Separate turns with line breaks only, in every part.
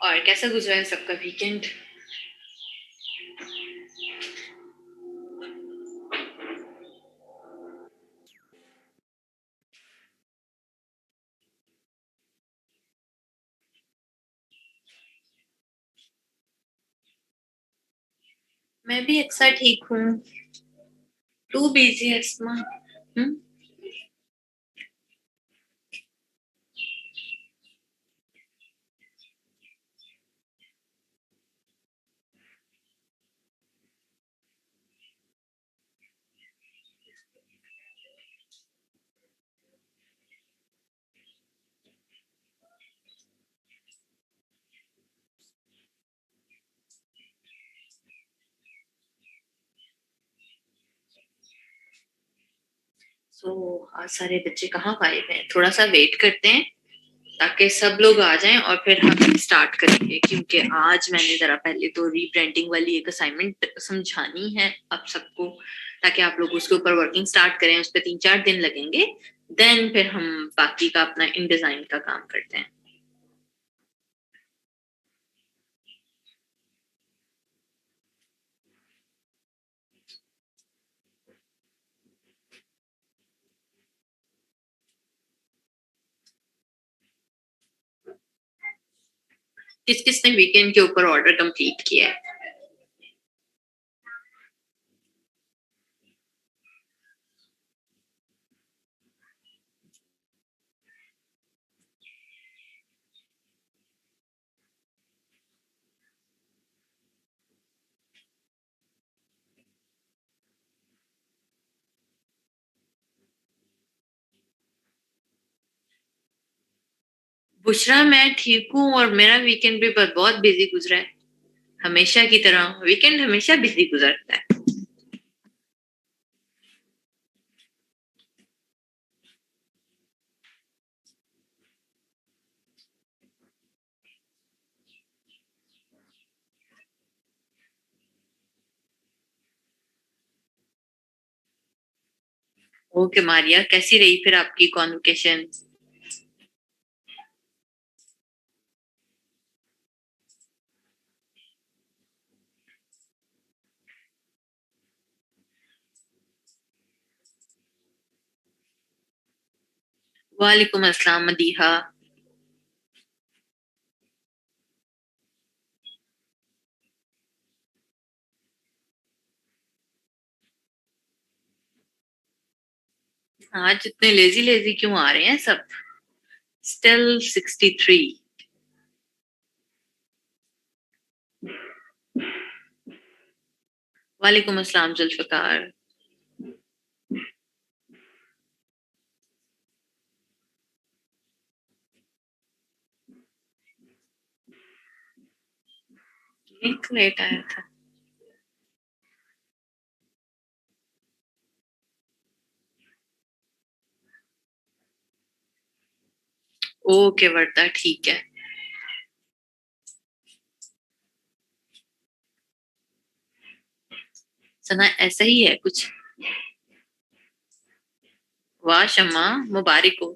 और कैसा गुजरा है सबका वीकेंड? मैं भी अक्सर ठीक हूँ। तू बिजी है अस्मा? हम्म। आज सारे बच्चे कहाँ गायब हैं? थोड़ा सा वेट करते हैं ताकि सब लोग आ जाएं और फिर हम स्टार्ट करेंगे, क्योंकि आज मैंने जरा पहले तो रीब्रांडिंग वाली एक असाइनमेंट समझानी है आप सबको, ताकि आप लोग उसके ऊपर वर्किंग स्टार्ट करें। उस पर 3-4 दिन लगेंगे। देन फिर हम बाकी का अपना इन डिजाइन का काम करते हैं। किस किसने वीकेंड के ऊपर ऑर्डर कंप्लीट किया है? बुशरा, मैं ठीक हूँ और मेरा वीकेंड भी बहुत बिजी गुजरा है। हमेशा की तरह वीकेंड हमेशा बिजी गुजरता है। ओके मारिया, कैसी रही फिर आपकी कॉन्वोकेशन? वालेकुम अस्सलाम मदीहा। आज इतने लेजी लेजी क्यों आ रहे हैं सब? स्टिल 63। वालेकुम अस्सलाम जुल्फकार। लिंक लेट आया था। ओके वर्ता, ठीक है। सना, ऐसा ही है कुछ। वाह शम्मा, मुबारक हो।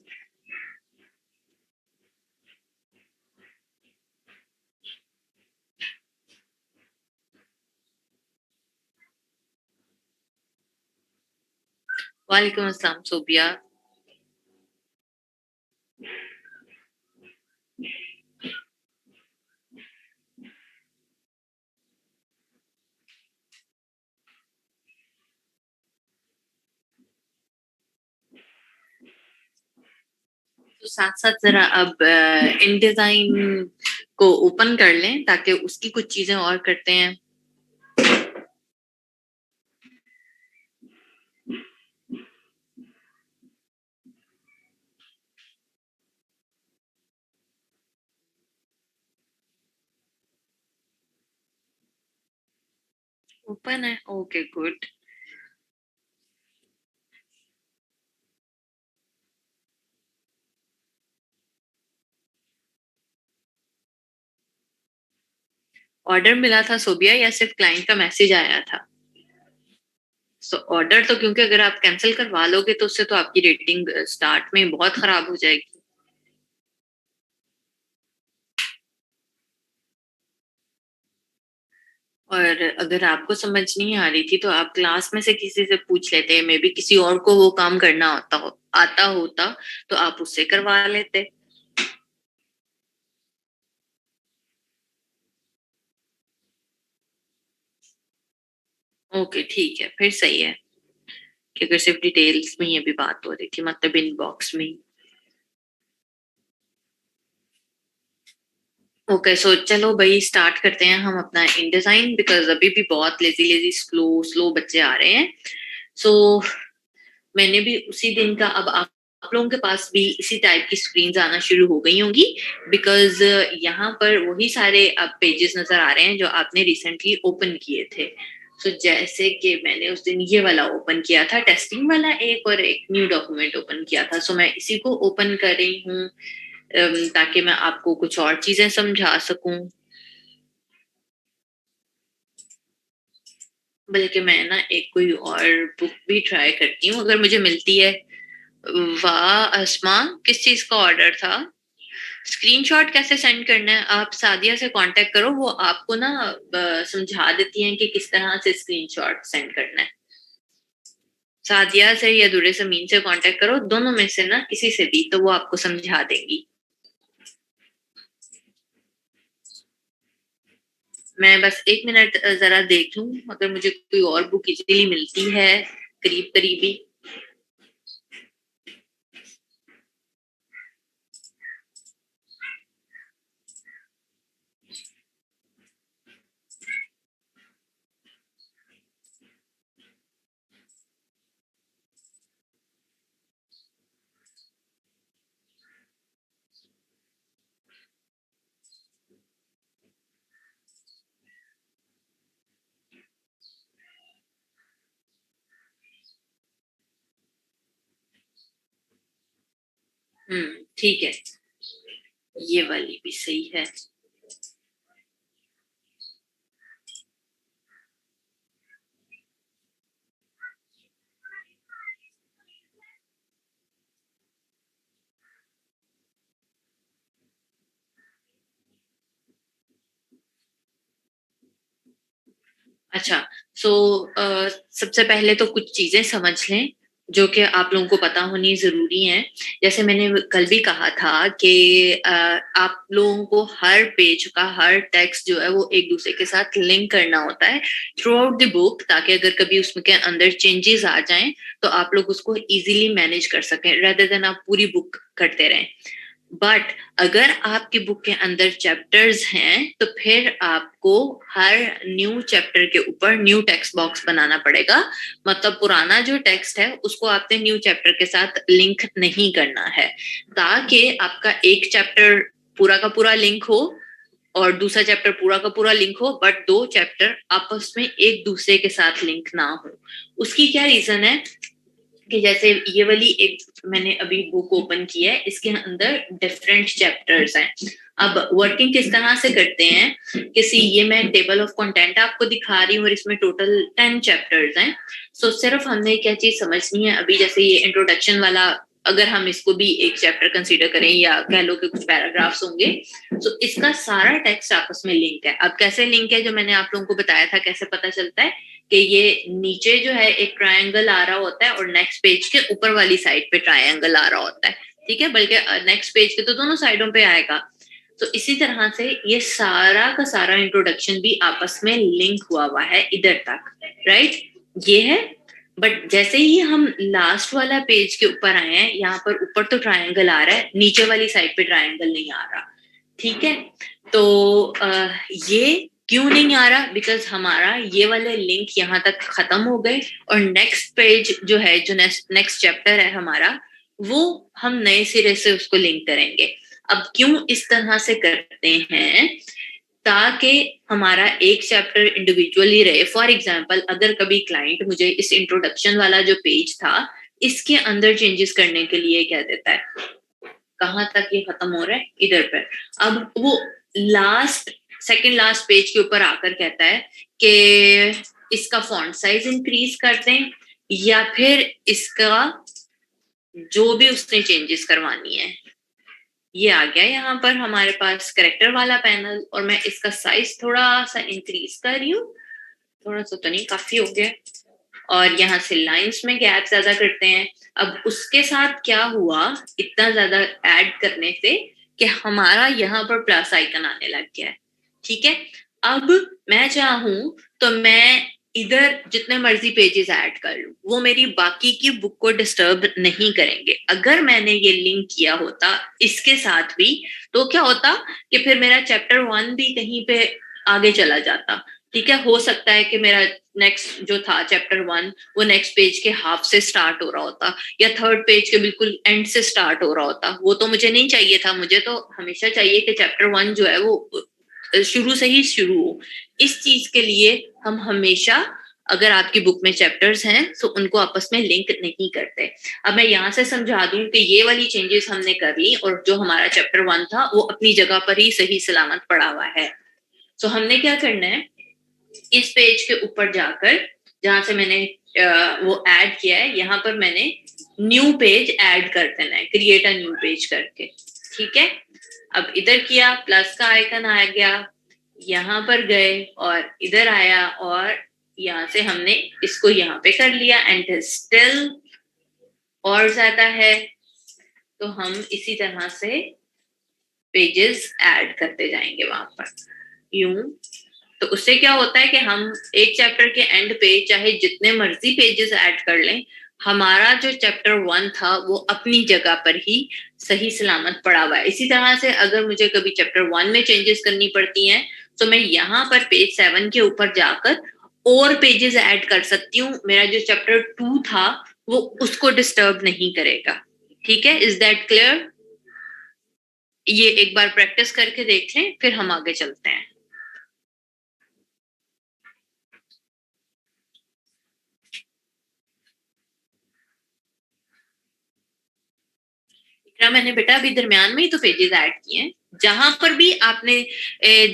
वालेकुम अस्सलाम सोबिया। तो साथ साथ जरा अब इन डिजाइन को ओपन कर लें ताकि उसकी कुछ चीजें और करते हैं। ओपन है, ओके गुड। ऑर्डर मिला था सोबिया या सिर्फ क्लाइंट का मैसेज आया था? सो ऑर्डर तो, क्योंकि अगर आप कैंसिल करवा लोगे तो उससे तो आपकी रेटिंग स्टार्ट में बहुत खराब हो जाएगी। और अगर आपको समझ नहीं आ रही थी तो आप क्लास में से किसी से पूछ लेते, मे बी किसी और को वो काम करना आता होता तो आप उससे करवा लेते। ओके ठीक है, फिर सही है कि अगर सिर्फ डिटेल्स में ही अभी बात हो रही थी, मतलब इनबॉक्स में ही। ओके सो चलो भाई स्टार्ट करते हैं हम अपना इन डिजाइन, बिकॉज अभी भी बहुत लेजी लेजी स्लो स्लो बच्चे आ रहे हैं। सो मैंने भी उसी दिन का, अब आप लोगों के पास भी इसी टाइप की स्क्रीन आना शुरू हो गई होंगी, बिकॉज यहाँ पर वही सारे अब पेजेस नजर आ रहे हैं जो आपने रिसेंटली ओपन किए थे। सो जैसे कि मैंने उस दिन ये वाला ओपन किया था, टेस्टिंग वाला एक, और एक न्यू डॉक्यूमेंट ओपन किया था। सो मैं इसी को ओपन कर रही हूँ ताकि मैं आपको कुछ और चीजें समझा सकूं। बल्कि मैं ना एक कोई और बुक भी ट्राई करती हूँ अगर मुझे मिलती है। वाह अस्मा, किस चीज का ऑर्डर था? स्क्रीनशॉट कैसे सेंड करना है? आप सादिया से कांटेक्ट करो, वो आपको ना समझा देती हैं कि किस तरह से स्क्रीनशॉट सेंड करना है। सादिया से या दुरे समीन से कांटेक्ट करो, दोनों में से ना किसी से भी, तो वो आपको समझा देंगी। मैं बस एक मिनट जरा देख लूं अगर मुझे कोई और बुक इजीली मिलती है करीब करीबी। ठीक है, ये वाली भी सही है। अच्छा, सो सबसे पहले तो कुछ चीजें समझ लें जो कि आप लोगों को पता होनी जरूरी है। जैसे मैंने कल भी कहा था कि आप लोगों को हर पेज का हर टेक्स्ट जो है वो एक दूसरे के साथ लिंक करना होता है थ्रू आउट द बुक, ताकि अगर कभी उसमें के अंदर चेंजेस आ जाएं तो आप लोग उसको इजीली मैनेज कर सकें, रेदर देन आप पूरी बुक करते रहें। बट अगर आपकी बुक के अंदर चैप्टर्स हैं तो फिर आपको हर न्यू चैप्टर के ऊपर न्यू टेक्स्ट बॉक्स बनाना पड़ेगा। मतलब पुराना जो टेक्स्ट है उसको आपने न्यू चैप्टर के साथ लिंक नहीं करना है, ताकि आपका एक चैप्टर पूरा का पूरा लिंक हो और दूसरा चैप्टर पूरा का पूरा लिंक हो, बट दो चैप्टर आपस में एक दूसरे के साथ लिंक ना हो। उसकी क्या रीजन है कि जैसे ये वाली एक मैंने अभी बुक ओपन की है, इसके अंदर डिफरेंट चैप्टर्स हैं। अब वर्किंग किस तरह से करते हैं, किसी ये मैं टेबल ऑफ कंटेंट आपको दिखा रही हूँ और इसमें टोटल 10 चैप्टर्स हैं। सो सिर्फ हमने क्या चीज समझनी है अभी, जैसे ये इंट्रोडक्शन वाला अगर हम इसको भी एक चैप्टर कंसीडर करें या कह लो कि कुछ पैराग्राफ्स होंगे, तो इसका सारा टेक्स्ट आपस में लिंक है। अब कैसे लिंक है, जो मैंने आप लोगों को बताया था कैसे पता चलता है कि ये नीचे जो है एक ट्रायंगल आ रहा होता है और नेक्स्ट पेज के ऊपर वाली साइड पे ट्रायंगल आ रहा होता है, ठीक है, बल्कि नेक्स्ट पेज के तो दोनों साइडों पे आएगा। तो इसी तरह से ये सारा का सारा इंट्रोडक्शन भी आपस में लिंक हुआ हुआ है इधर तक, राइट? ये है। बट जैसे ही हम लास्ट वाला पेज के ऊपर आए हैं, यहाँ पर ऊपर तो ट्रायंगल आ रहा है, नीचे वाली साइड पे ट्रायंगल नहीं आ रहा, ठीक है। तो ये क्यों नहीं आ रहा? बिकॉज हमारा ये वाले लिंक यहाँ तक खत्म हो गए और नेक्स्ट पेज जो है, जो नेक्स्ट चैप्टर है हमारा, वो हम नए सिरे से उसको लिंक करेंगे। अब क्यों इस तरह से करते हैं? ताकि हमारा एक चैप्टर इंडिविजुअली रहे। फॉर एग्जाम्पल, अगर कभी क्लाइंट मुझे इस इंट्रोडक्शन वाला जो पेज था इसके अंदर चेंजेस करने के लिए कह देता है, कहाँ तक ये खत्म हो रहा है, इधर पर, अब वो लास्ट सेकंड लास्ट पेज के ऊपर आकर कहता है कि इसका फॉन्ट साइज इंक्रीज कर दें या फिर इसका जो भी उसने चेंजेस करवानी है। ये आ गया यहाँ पर हमारे पास करेक्टर वाला पैनल और मैं इसका साइज थोड़ा सा इंक्रीज कर रही हूँ थोड़ा सा तो नहीं, काफी हो गया। और यहाँ से लाइंस में गैप ज्यादा करते हैं। अब उसके साथ क्या हुआ, इतना ज्यादा ऐड करने से कि हमारा यहाँ पर प्लस आइकन आने लग गया है। ठीक है, अब मैं चाहूं तो मैं इधर जितने मर्जी पेजेस ऐड कर लूं, वो मेरी बाकी की बुक को डिस्टर्ब नहीं करेंगे। अगर मैंने ये लिंक किया होता इसके साथ भी, तो क्या होता कि फिर मेरा चैप्टर 1 भी कहीं पे आगे चला जाता। ठीक है, हो सकता है कि मेरा नेक्स्ट जो था चैप्टर 1 वो नेक्स्ट पेज के हाफ से स्टार्ट हो रहा होता, या थर्ड पेज के बिल्कुल एंड से स्टार्ट हो रहा होता। वो तो मुझे नहीं चाहिए था। मुझे तो हमेशा चाहिए कि चैप्टर 1 जो है वो शुरू से ही शुरू हो। इस चीज के लिए हम हमेशा, अगर आपकी बुक में चैप्टर्स हैं तो उनको आपस में लिंक नहीं करते। अब मैं यहाँ से समझा दूं कि ये वाली चेंजेस हमने कर ली, और जो हमारा चैप्टर 1 था वो अपनी जगह पर ही सही सलामत पड़ा हुआ है। तो हमने क्या करना है, इस पेज के ऊपर जाकर जहां से मैंने वो ऐड किया है, यहाँ पर मैंने न्यू पेज ऐड कर देना है, क्रिएट अ न्यू पेज करके। ठीक है, अब इधर किया, प्लस का आइकन आ गया, यहाँ पर गए और इधर आया, और यहाँ से हमने इसको यहाँ पे कर लिया। एंड स्टिल और ज्यादा है तो हम इसी तरह से पेजेस ऐड करते जाएंगे वहां पर यूं। तो उससे क्या होता है कि हम एक चैप्टर के एंड पे चाहे जितने मर्जी पेजेस ऐड कर लें, हमारा जो चैप्टर 1 था वो अपनी जगह पर ही सही सलामत पड़ा हुआ है। इसी तरह से अगर मुझे कभी चैप्टर 1 में चेंजेस करनी पड़ती हैं तो मैं यहाँ पर पेज 7 के ऊपर जाकर और पेजेस ऐड कर सकती हूँ। मेरा जो चैप्टर 2 था वो उसको डिस्टर्ब नहीं करेगा। ठीक है, इज दैट क्लियर? ये एक बार प्रैक्टिस करके देख लें, फिर हम आगे चलते हैं। मैंने बेटा अभी दरमियान में ही तो पेजेस ऐड किए हैं। जहां पर भी आपने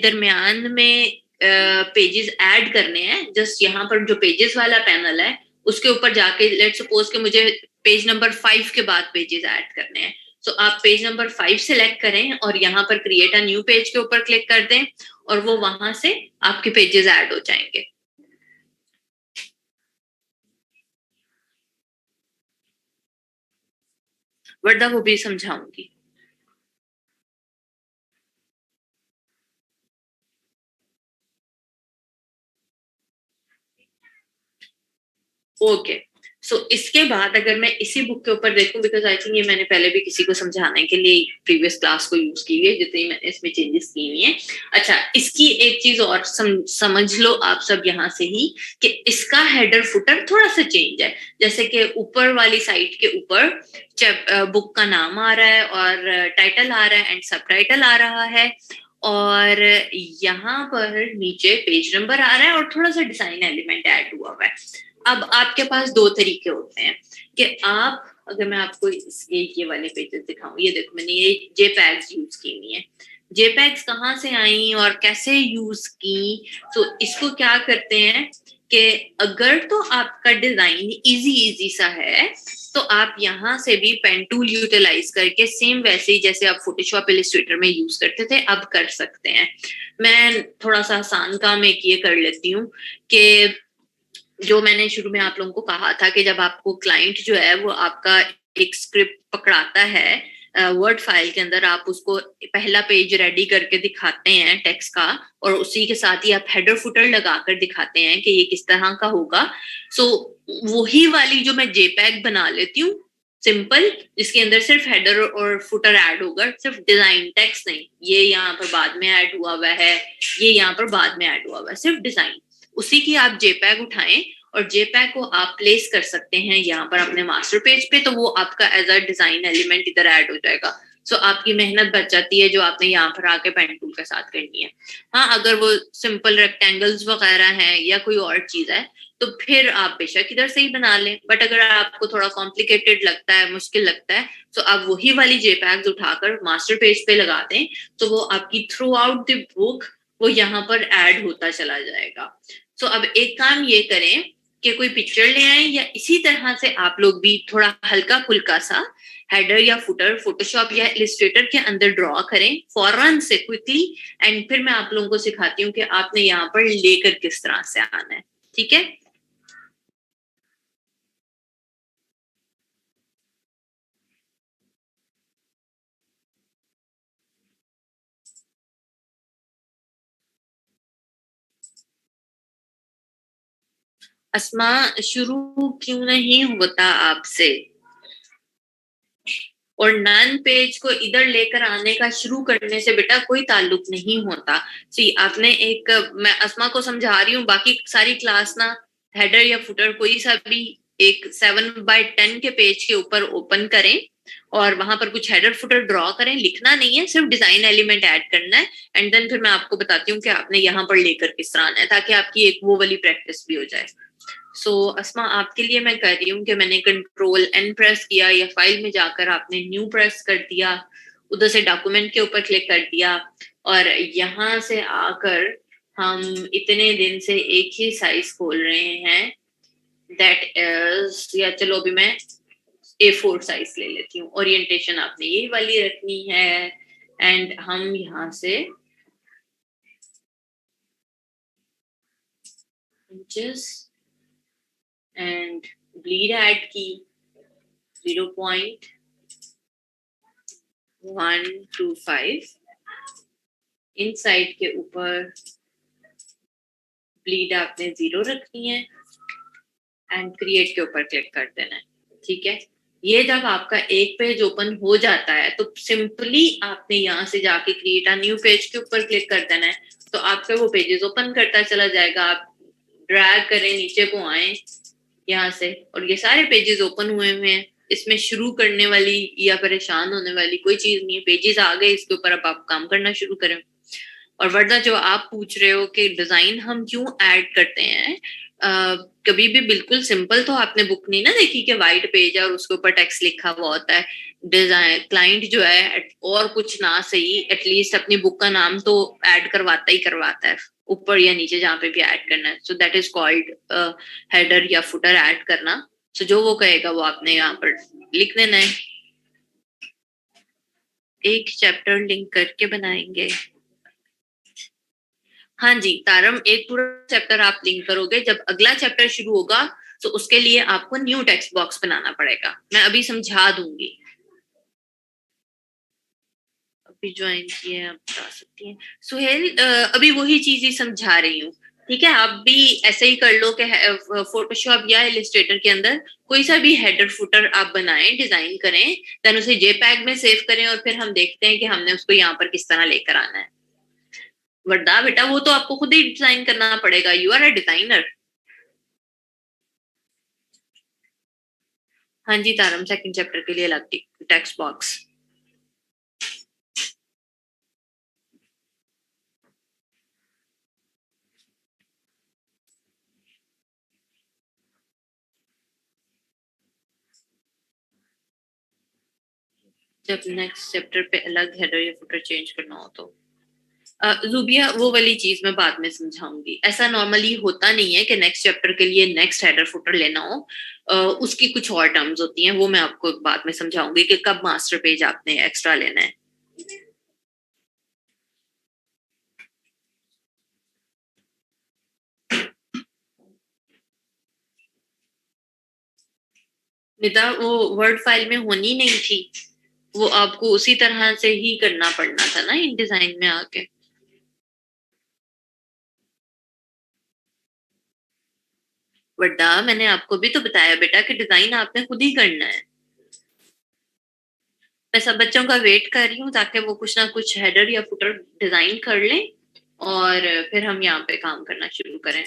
दरमियान में पेजेस ऐड करने हैं, जस्ट यहाँ पर जो पेजेस वाला पैनल है उसके ऊपर जाके, लेट सपोज कि मुझे पेज नंबर 5 के बाद पेजेस ऐड करने हैं, तो आप पेज नंबर 5 सिलेक्ट करें और यहाँ पर क्रिएट अ न्यू पेज के ऊपर क्लिक कर दें, और वो वहां से आपके पेजेस ऐड हो जाएंगे। वर्दा वो भी समझाऊंगी। ओके, सो इसके बाद अगर मैं इसी बुक के ऊपर देखूं, बिकॉज आई थिंक ये मैंने पहले भी किसी को समझाने के लिए प्रीवियस क्लास को यूज की हुई है, जितनी मैंने इसमें चेंजेस की हुई है। अच्छा, इसकी एक चीज और समझ लो आप सब यहाँ से ही, कि इसका हेडर फुटर थोड़ा सा चेंज है। जैसे कि ऊपर वाली साइड के ऊपर बुक का नाम आ रहा है और टाइटल आ रहा है एंड सब टाइटल आ रहा है, और यहाँ पर नीचे पेज नंबर आ रहा है और थोड़ा सा डिजाइन एलिमेंट ऐड हुआ हुआ है। अब आपके पास दो तरीके होते हैं कि आप, अगर मैं आपको इसके ये वाले पेजेस दिखाऊं, ये देखो मैंने ये जेपैग्स यूज की हुई है। जेपैग्स कहाँ से आई और कैसे यूज की, तो इसको क्या करते हैं कि अगर तो आपका डिजाइन इजी सा है तो आप यहाँ से भी पेन टूल यूटिलाइज करके सेम वैसे ही जैसे आप फोटोशॉप इलस्ट्रेटर में यूज करते थे अब कर सकते हैं। मैं थोड़ा सा आसान काम एक ये कर लेती हूँ कि जो मैंने शुरू में आप लोगों को कहा था कि जब आपको क्लाइंट जो है वो आपका एक स्क्रिप्ट पकड़ाता है वर्ड फाइल के अंदर, आप उसको पहला पेज रेडी करके दिखाते हैं टेक्स्ट का, और उसी के साथ ही आप हेडर फुटर लगाकर दिखाते हैं कि ये किस तरह का होगा। सो वही वाली जो मैं जेपैग बना लेती हूँ सिंपल, जिसके अंदर सिर्फ हेडर और फुटर ऐड होगा, सिर्फ डिजाइन टेक्स्ट नहीं। ये यहाँ पर बाद में ऐड हुआ हुआ है, ये यहाँ पर बाद में ऐड हुआ हुआ है, सिर्फ डिजाइन। उसी की आप जेपैग उठाएं और जेपैग को आप प्लेस कर सकते हैं यहाँ पर अपने मास्टर पेज पे, तो वो आपका एज अ डिजाइन एलिमेंट इधर ऐड हो जाएगा। सो आपकी मेहनत बच जाती है जो आपने यहाँ पर आके पेन टूल के साथ करनी है। हाँ, अगर वो सिंपल रेक्टेंगल्स वगैरह हैं या कोई और चीज है तो फिर आप बेशक इधर से ही बना लें, बट अगर आपको थोड़ा कॉम्प्लिकेटेड लगता है, मुश्किल लगता है, तो आप वही वाली जेपैग्स उठाकर मास्टर पेज पे लगा दें, तो वो आपकी थ्रू आउट द बुक वो यहाँ पर ऐड होता चला जाएगा। तो अब एक काम ये करें कि कोई पिक्चर ले आए, या इसी तरह से आप लोग भी थोड़ा हल्का फुल्का सा हेडर या फुटर फोटोशॉप या इलस्ट्रेटर के अंदर ड्रॉ करें फौरन से क्विकली, एंड फिर मैं आप लोगों को सिखाती हूँ कि आपने यहाँ पर लेकर किस तरह से आना है। ठीक है। अस्मा, शुरू क्यों नहीं होता आपसे? और नन पेज को इधर लेकर आने का शुरू करने से बेटा कोई ताल्लुक नहीं होता। सी आपने एक, मैं अस्मा को समझा रही हूँ, बाकी सारी क्लास ना हेडर या फुटर कोई सा भी एक 7x10 के पेज के ऊपर ओपन करें और वहां पर कुछ हेडर फुटर ड्रॉ करें। लिखना नहीं है, सिर्फ डिजाइन एलिमेंट ऐड करना है। एंड देन फिर मैं आपको बताती हूँ कि आपने यहाँ पर लेकर किस तरह आना है, ताकि आपकी एक वो वाली प्रैक्टिस भी हो जाए। अस्मा, आपके लिए मैं कह रही हूँ कि मैंने कंट्रोल एन प्रेस किया या फाइल में जाकर आपने न्यू प्रेस कर दिया, उधर से डॉक्यूमेंट के ऊपर क्लिक कर दिया और यहाँ से आकर हम इतने दिन से एक ही साइज खोल रहे हैं, दैट इज, या चलो अभी मैं A4 साइज ले लेती हूँ। ओरिएंटेशन आपने ये वाली रखनी है एंड हम यहाँ से इंचेस एंड ब्लीड ऐड की 0.125, इन साइड के ऊपर ब्लीड आपने 0 रखनी है एंड क्रिएट के ऊपर क्लिक कर देना है। ठीक है, ये जब आपका एक पेज ओपन हो जाता है तो सिंपली आपने यहाँ से जाके क्रिएट अ न्यू पेज के ऊपर क्लिक कर देना है, तो आपका वो पेजेस ओपन करता चला जाएगा। आप ड्रैग करें, नीचे को आए यहाँ से, और ये सारे पेजेस ओपन हुए हुए हैं। इसमें शुरू करने वाली या परेशान होने वाली कोई चीज नहीं है। पेजेस आ गए, इसके ऊपर अब आप काम करना शुरू करें। और वरना जो आप पूछ रहे हो कि डिजाइन हम क्यों ऐड करते हैं, कभी भी बिल्कुल सिंपल तो आपने बुक नहीं ना देखी कि वाइट पेज है और उसके ऊपर टेक्स्ट लिखा हुआ होता है। डिजाइन क्लाइंट जो है और कुछ ना सही, एटलीस्ट अपनी बुक का नाम तो ऐड करवाता ही करवाता है ऊपर या नीचे जहाँ पे भी ऐड करना है। So that is called header या फुटर ऐड करना। सो जो वो कहेगा वो आपने यहाँ पर लिख देना है। एक चैप्टर लिंक करके बनाएंगे। हाँ जी तारम, एक पूरा चैप्टर आप लिंक करोगे, जब अगला चैप्टर शुरू होगा तो उसके लिए आपको न्यू टेक्स्ट बॉक्स बनाना पड़ेगा। मैं अभी समझा दूंगी। अभी ज्वाइन किए हैं, आप बता सकती हैं सुहेल। अभी वही चीज ही समझा रही हूँ। ठीक है, आप भी ऐसे ही कर लो कि फोटोशॉप या इलिस्ट्रेटर के अंदर कोई सा भी हेडर फुटर आप बनाएं, डिजाइन करें, देन उसे जेपैग में सेव करें और फिर हम देखते हैं कि हमने उसको यहाँ पर किस तरह लेकर आना है। वरदा बेटा वो तो आपको खुद ही डिजाइन करना पड़ेगा, यू आर अ डिजाइनर। हाँ जी तारम, सेकंड चैप्टर के लिए अलग टेक्स्ट बॉक्स। जब नेक्स्ट चैप्टर पे अलग हेडर या फुटर चेंज करना हो तो जूबिया वो वाली चीज मैं बाद में समझाऊंगी। ऐसा नॉर्मली होता नहीं है कि नेक्स्ट चैप्टर के लिए नेक्स्ट हेडर फुटर लेना हो। उसकी कुछ और टर्म्स होती हैं, वो मैं आपको बाद में समझाऊंगी कि कब मास्टर पेज आपने एक्स्ट्रा लेना है। निदा वो वर्ड फाइल में होनी नहीं थी, वो आपको उसी तरह से ही करना पड़ना था ना इन डिजाइन में आके। बड़ा मैंने आपको भी तो बताया बेटा कि डिजाइन आपने खुद ही करना है। मैं सब बच्चों का वेट कर रही हूँ ताकि वो कुछ ना कुछ हेडर या फुटर डिजाइन कर लें और फिर हम यहाँ पे काम करना शुरू करें।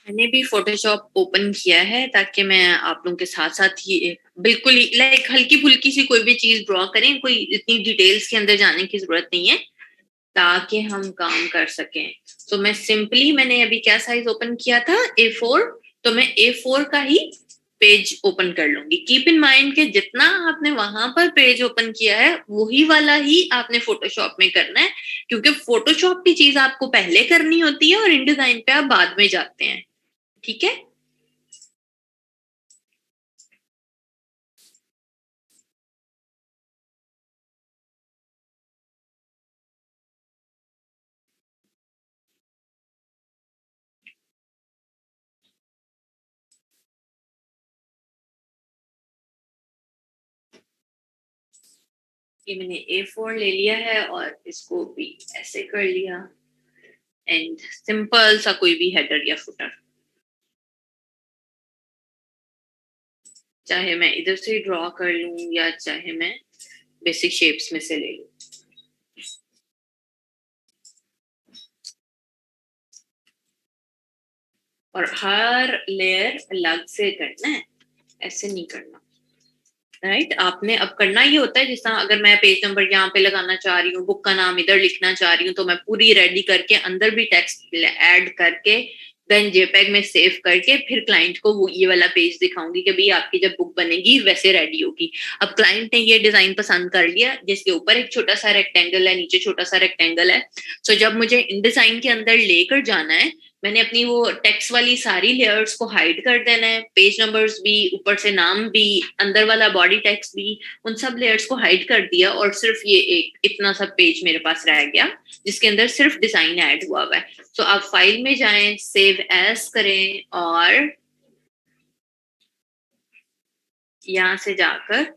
मैंने भी फोटोशॉप ओपन किया है ताकि मैं आप लोगों के साथ साथ ही बिल्कुल ही लाइक हल्की फुल्की सी कोई भी चीज ड्रॉ करें, कोई इतनी डिटेल्स के अंदर जाने की जरूरत नहीं है ताकि हम काम कर सकें। तो मैं सिंपली मैंने अभी क्या साइज ओपन किया था, A4, तो मैं A4 का ही पेज ओपन कर लूंगी। कीप इन माइंड कि जितना आपने वहां पर पेज ओपन किया है वही वाला ही आपने फोटोशॉप में करना है, क्योंकि फोटोशॉप की चीज आपको पहले करनी होती है और इनडिजाइन पे आप बाद में जाते हैं। ठीक है। ये मैंने A4 ले लिया है और इसको भी ऐसे कर लिया एंड सिंपल सा कोई भी हेडर या फुटर, चाहे मैं इधर से ड्रॉ कर लूं या चाहे मैं बेसिक शेप्स में से ले लूं। और हर लेयर अलग से करना है, ऐसे नहीं करना। राइट आपने अब करना ये होता है, जिस तरह अगर मैं पेज नंबर यहाँ पे लगाना चाह रही हूँ, बुक का नाम इधर लिखना चाह रही हूँ, तो मैं पूरी रेडी करके अंदर भी टेक्स्ट ऐड करके देन जेपैग में सेव करके फिर क्लाइंट को वो ये वाला पेज दिखाऊंगी कि भाई आपकी जब बुक बनेगी वैसे रेडी होगी। अब क्लाइंट ने ये डिजाइन पसंद कर लिया जिसके ऊपर एक छोटा सा रेक्टेंगल है, नीचे छोटा सा रेक्टेंगल है। सो जब मुझे इन डिजाइन के अंदर लेकर जाना है, मैंने अपनी वो टेक्स्ट वाली सारी लेयर्स को हाइड कर देना है, पेज नंबर्स भी, ऊपर से नाम भी, अंदर वाला बॉडी टेक्स्ट भी, उन सब लेयर्स को हाइड कर दिया और सिर्फ ये एक इतना सा पेज मेरे पास रह गया जिसके अंदर सिर्फ डिजाइन ऐड हुआ है। तो आप फाइल में जाएं, सेव एज करें और यहाँ से जाकर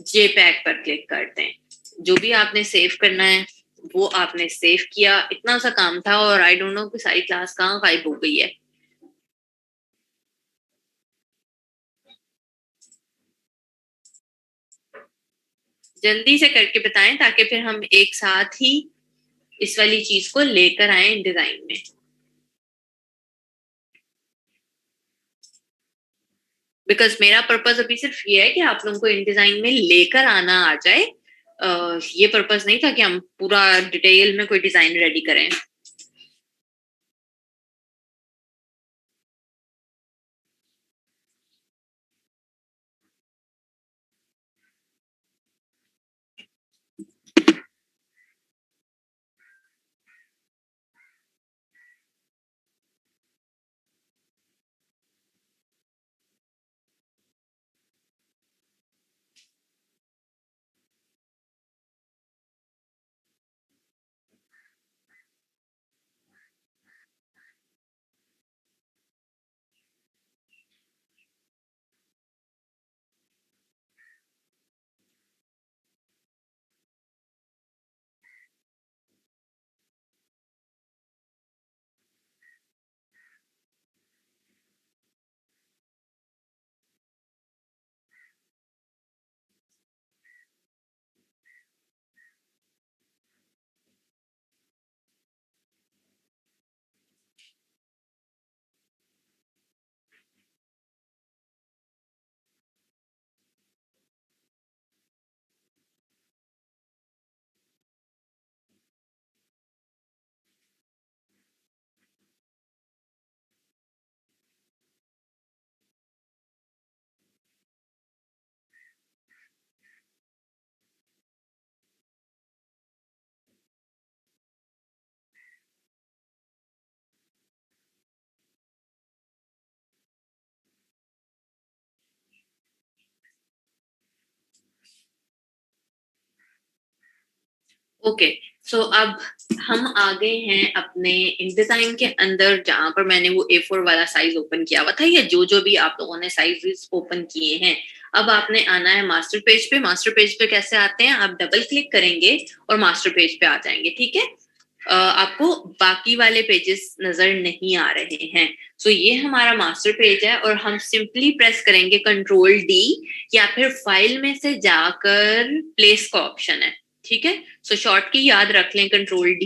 जेपैग पर क्लिक करते हैं। जो भी आपने सेव करना है वो आपने सेव किया, इतना सा काम था और आई डोंट नो कि सारी क्लास कहाँ गायब हो गई है। जल्दी से करके बताएं ताकि फिर हम एक साथ ही इस वाली चीज को लेकर आए डिजाइन में। बिकॉज मेरा पर्पज अभी सिर्फ ये है कि आप लोगों को इन डिजाइन में लेकर आना आ जाए। ये पर्पज नहीं था कि हम पूरा डिटेल में कोई डिजाइन रेडी करें। ओके, सो अब हम आ गए हैं अपने डिजाइन के अंदर जहां पर मैंने वो A4 वाला साइज ओपन किया हुआ था, या जो जो भी आप लोगों ने साइजेस ओपन किए हैं। अब आपने आना है मास्टर पेज पे। मास्टर पेज पे कैसे आते हैं, आप डबल क्लिक करेंगे और मास्टर पेज पे आ जाएंगे। ठीक है। आपको बाकी वाले पेजेस नजर नहीं आ रहे हैं। सो ये हमारा मास्टर पेज है और हम सिंपली प्रेस करेंगे Ctrl+D, या फिर फाइल में से जाकर प्लेस का ऑप्शन है। ठीक है। सो शॉर्ट की याद रख लें, Ctrl+D।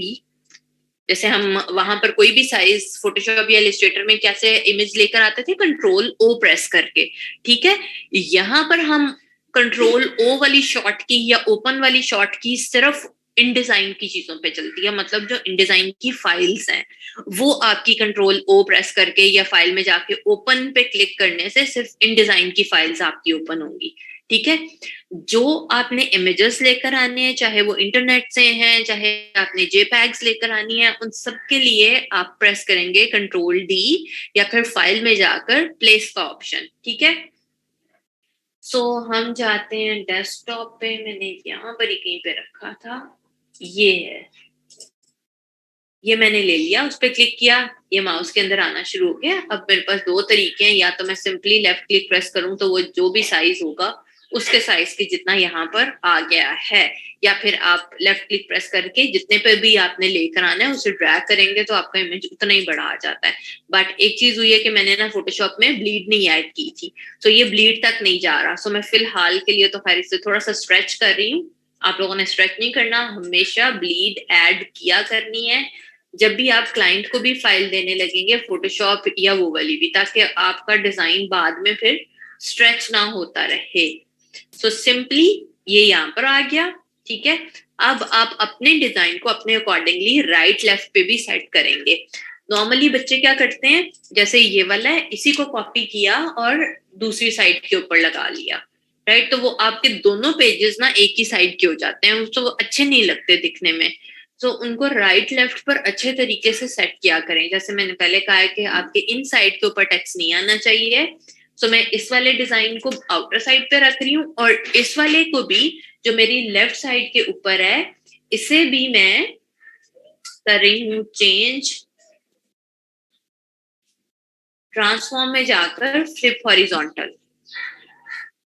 जैसे हम वहां पर कोई भी साइज फोटोशॉप या इलस्ट्रेटर में कैसे इमेज लेकर आते थे, कंट्रोल ओ प्रेस करके, ठीक है। यहाँ पर हम कंट्रोल ओ वाली शॉट की या ओपन वाली शॉट की सिर्फ इन डिजाइन की चीजों पे चलती है, मतलब जो इन डिजाइन की फाइल्स हैं वो आपकी कंट्रोल ओ प्रेस करके या फाइल में जाके ओपन पे क्लिक करने से सिर्फ इन डिजाइन की फाइल्स आपकी ओपन होंगी, ठीक है। जो आपने इमेजेस लेकर आने हैं, चाहे वो इंटरनेट से हैं, चाहे आपने जेपैग्स लेकर आनी है, उन सब के लिए आप प्रेस करेंगे कंट्रोल डी या फिर फाइल में जाकर प्लेस का ऑप्शन, ठीक है। सो हम जाते हैं डेस्कटॉप पे, मैंने यहाँ पर ही कहीं पे रखा था, ये है, ये मैंने ले लिया, उस पर क्लिक किया, ये माउस के अंदर आना शुरू हो गया। अब मेरे पास दो तरीके हैं, या तो मैं सिंपली लेफ्ट क्लिक प्रेस करूं तो वो जो भी साइज होगा उसके साइज के जितना यहाँ पर आ गया है, या फिर आप लेफ्ट क्लिक प्रेस करके जितने पे भी आपने लेकर आना है उसे ड्रैग करेंगे तो आपका इमेज उतना ही बड़ा आ जाता है। बट एक चीज हुई है कि मैंने ना फोटोशॉप में ब्लीड नहीं ऐड की थी, तो ये ब्लीड तक नहीं जा रहा। सो मैं फिलहाल के लिए तो खैर इसे थोड़ा सा स्ट्रेच कर रही हूँ। आप लोगों ने स्ट्रेच नहीं करना, हमेशा ब्लीड ऐड किया करनी है जब भी आप क्लाइंट को भी फाइल देने लगेंगे, फोटोशॉप या वो वाली भी, ताकि आपका डिजाइन बाद में फिर स्ट्रेच ना होता रहे। सो सिंपली ये यहाँ पर आ गया, ठीक है। अब आप अपने डिजाइन को अपने अकॉर्डिंगली राइट लेफ्ट पे भी सेट करेंगे। नॉर्मली बच्चे क्या करते हैं, जैसे ये वाला है, इसी को कॉपी किया और दूसरी साइड के ऊपर लगा लिया, राइट। तो वो आपके दोनों पेजेस ना एक ही साइड के हो जाते हैं, तो वो अच्छे नहीं लगते दिखने में। तो उनको राइट लेफ्ट पर अच्छे तरीके से सेट किया करें। जैसे मैंने पहले कहा है कि आपके इन साइड के ऊपर टेक्स्ट नहीं आना चाहिए, तो मैं इस वाले डिजाइन को आउटर साइड पे रख रही हूँ, और इस वाले को भी जो मेरी लेफ्ट साइड के ऊपर है इसे भी मैं कर रही हूँ चेंज, ट्रांसफॉर्म में जाकर फ्लिप हॉरिजॉन्टल,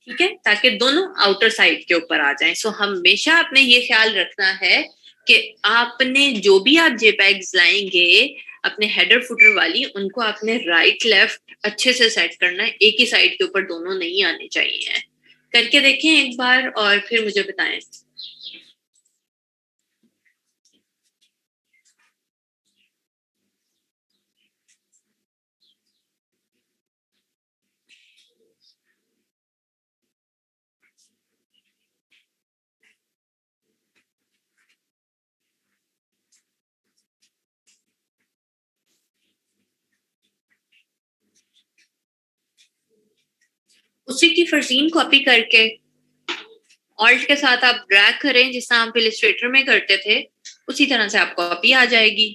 ठीक है, ताकि दोनों आउटर साइड के ऊपर आ जाएं। सो हमेशा आपने ये ख्याल रखना है कि आपने जो भी आप जेपैग्स लाएंगे अपने हेडर फुटर वाली, उनको आपने राइट लेफ्ट अच्छे से सेट करना है, एक ही साइड के ऊपर दोनों नहीं आने चाहिए। करके देखें एक बार और फिर मुझे बताएं। उसी की फरजीन कॉपी करके ऑल्ट के साथ आप ड्रैग करें, जिस तरह आप इलस्ट्रेटर में करते थे, उसी तरह से आप कॉपी आ जाएगी।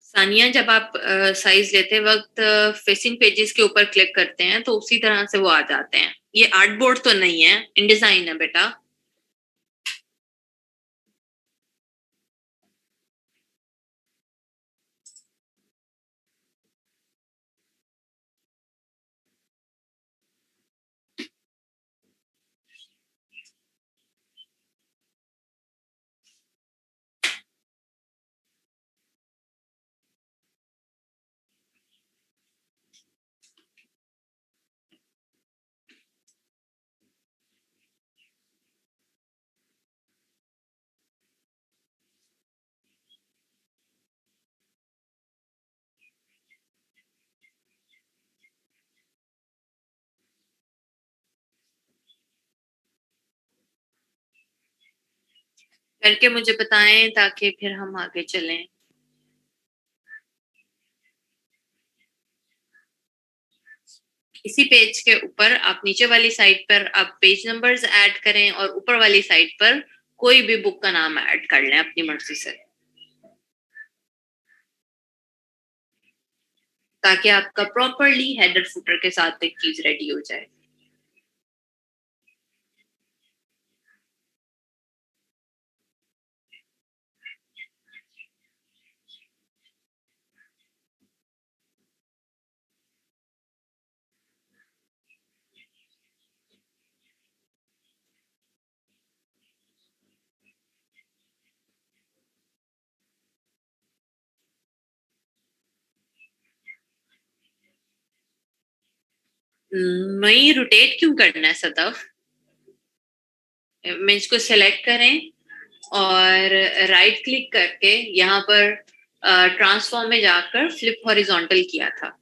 सानिया, जब आप साइज लेते वक्त फेसिंग पेजेस के ऊपर क्लिक करते हैं तो उसी तरह से वो आ जाते हैं। ये आर्ट बोर्ड तो नहीं है, इनडिजाइन है बेटा। करके मुझे बताएं ताकि फिर हम आगे चलें। इसी पेज के ऊपर आप नीचे वाली साइड पर आप पेज नंबर्स ऐड करें और ऊपर वाली साइड पर कोई भी बुक का नाम ऐड कर लें अपनी मर्जी से, ताकि आपका प्रॉपरली हेडर फुटर के साथ एक चीज रेडी हो जाए। नहीं, रोटेट क्यों करना है सदफ? इमेज को सेलेक्ट करें और राइट क्लिक करके यहाँ पर ट्रांसफॉर्म में जाकर फ्लिप हॉरिजॉन्टल किया था।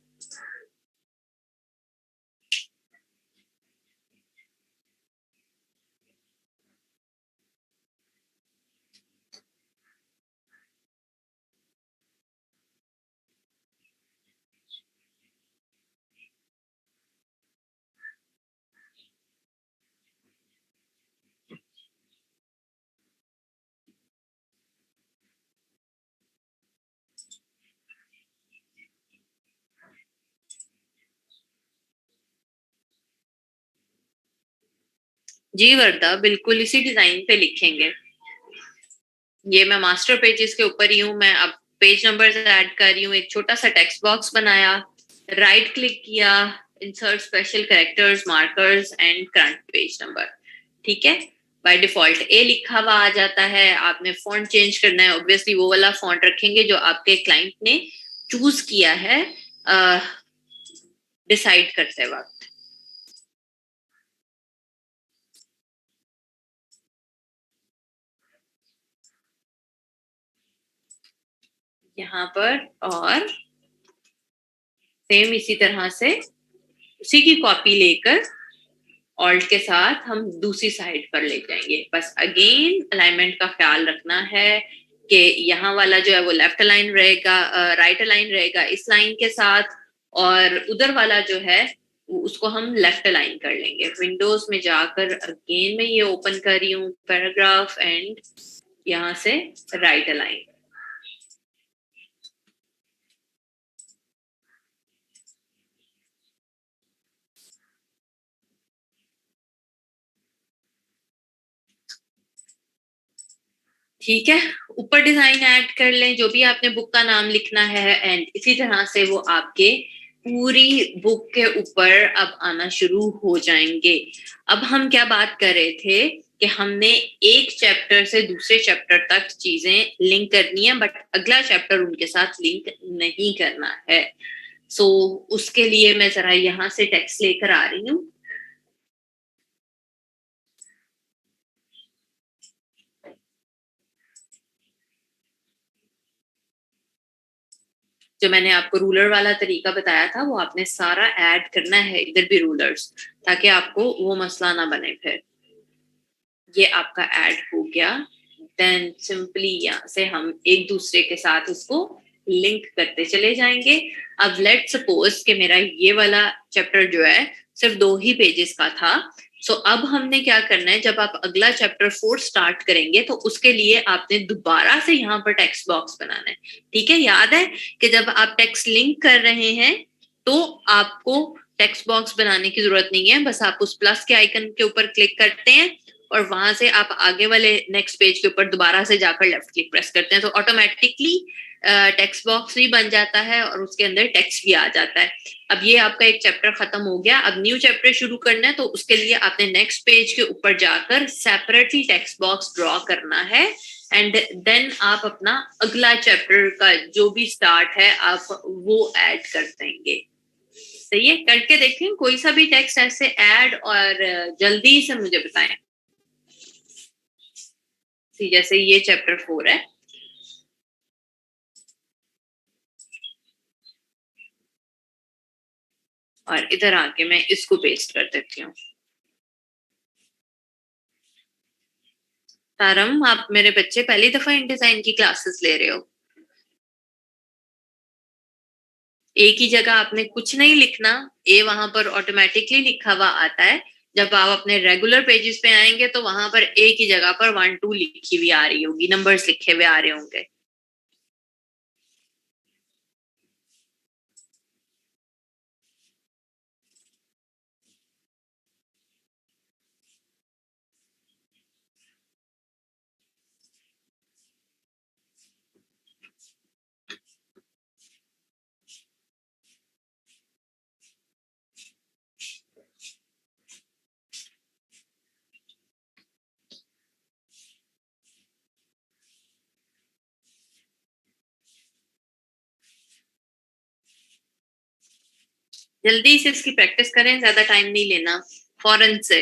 जी वर्दा, बिल्कुल इसी डिजाइन पे लिखेंगे। ये मैं मास्टर पेजेस के ऊपर ही हूँ। मैं अब पेज नंबर ऐड कर रही हूँ। एक छोटा सा टेक्स्ट बॉक्स बनाया, राइट क्लिक किया, insert special characters, markers and current page number. ठीक है, बाय डिफॉल्ट ए लिखा हुआ आ जाता है। आपने फॉन्ट चेंज करना है, ऑब्वियसली वो वाला फॉन्ट रखेंगे जो आपके क्लाइंट ने चूज किया है डिसाइड करते वक्त। यहाँ पर और सेम इसी तरह से उसी की कॉपी लेकर ऑल्ट के साथ हम दूसरी साइड पर ले जाएंगे। बस अगेन अलाइनमेंट का ख्याल रखना है कि यहाँ वाला जो है वो लेफ्ट अलाइन रहेगा, राइट अलाइन रहेगा इस लाइन के साथ, और उधर वाला जो है उसको हम लेफ्ट अलाइन कर लेंगे। विंडोज में जाकर अगेन मैं ये ओपन कर रही हूँ पैराग्राफ एंड यहाँ से राइट अलाइन। ठीक है, ऊपर डिजाइन ऐड कर लें जो भी आपने बुक का नाम लिखना है एंड इसी तरह से वो आपके पूरी बुक के ऊपर अब आना शुरू हो जाएंगे। अब हम क्या बात कर रहे थे कि हमने एक चैप्टर से दूसरे चैप्टर तक चीजें लिंक करनी है, बट अगला चैप्टर उनके साथ लिंक नहीं करना है। सो उसके लिए मैं जरा यहाँ से टेक्स्ट लेकर आ रही हूँ। जो मैंने आपको रूलर वाला तरीका बताया था वो आपने सारा ऐड करना है, इधर भी रूलर्स, ताकि आपको वो मसला ना बने। फिर ये आपका ऐड हो गया। देन सिंपली यहाँ से हम एक दूसरे के साथ इसको लिंक करते चले जाएंगे। अब लेट सपोज कि मेरा ये वाला चैप्टर जो है सिर्फ 2 ही पेजेस का था। सो अब हमने क्या करना है, जब आप अगला चैप्टर 4 स्टार्ट करेंगे तो उसके लिए आपने दोबारा से यहाँ पर टेक्स्ट बॉक्स बनाना है। ठीक है, याद है कि जब आप टेक्स्ट लिंक कर रहे हैं तो आपको टेक्स्ट बॉक्स बनाने की जरूरत नहीं है। बस आप उस प्लस के आइकन के ऊपर क्लिक करते हैं और वहां से आप आगे वाले नेक्स्ट पेज के ऊपर दोबारा से जाकर लेफ्ट क्लिक प्रेस करते हैं तो ऑटोमेटिकली टेक्स्ट बॉक्स भी बन जाता है और उसके अंदर टेक्स्ट भी आ जाता है। अब ये आपका एक चैप्टर खत्म हो गया। अब न्यू चैप्टर शुरू करना है तो उसके लिए आपने नेक्स्ट पेज के ऊपर जाकर सेपरेटली टेक्स्ट बॉक्स ड्रॉ करना है एंड देन आप अपना अगला चैप्टर का जो भी स्टार्ट है आप वो ऐड कर देंगे। सही है, करके देखें कोई सा भी टेक्स्ट ऐसे ऐड और जल्दी से मुझे बताएं। जैसे ये चैप्टर 4 है, और इधर आके मैं इसको पेस्ट कर देती हूँ। तारम, आप मेरे बच्चे पहली दफा इन डिजाइन की क्लासेस ले रहे हो। एक ही जगह आपने कुछ नहीं लिखना, ए वहां पर ऑटोमेटिकली लिखा हुआ आता है। जब आप अपने रेगुलर पेजेस पे आएंगे तो वहां पर एक ही जगह पर 1 2 लिखी हुई आ रही होगी, नंबर्स लिखे हुए आ रहे होंगे। जल्दी से इसकी प्रैक्टिस करें, ज्यादा टाइम नहीं लेना, फौरन से।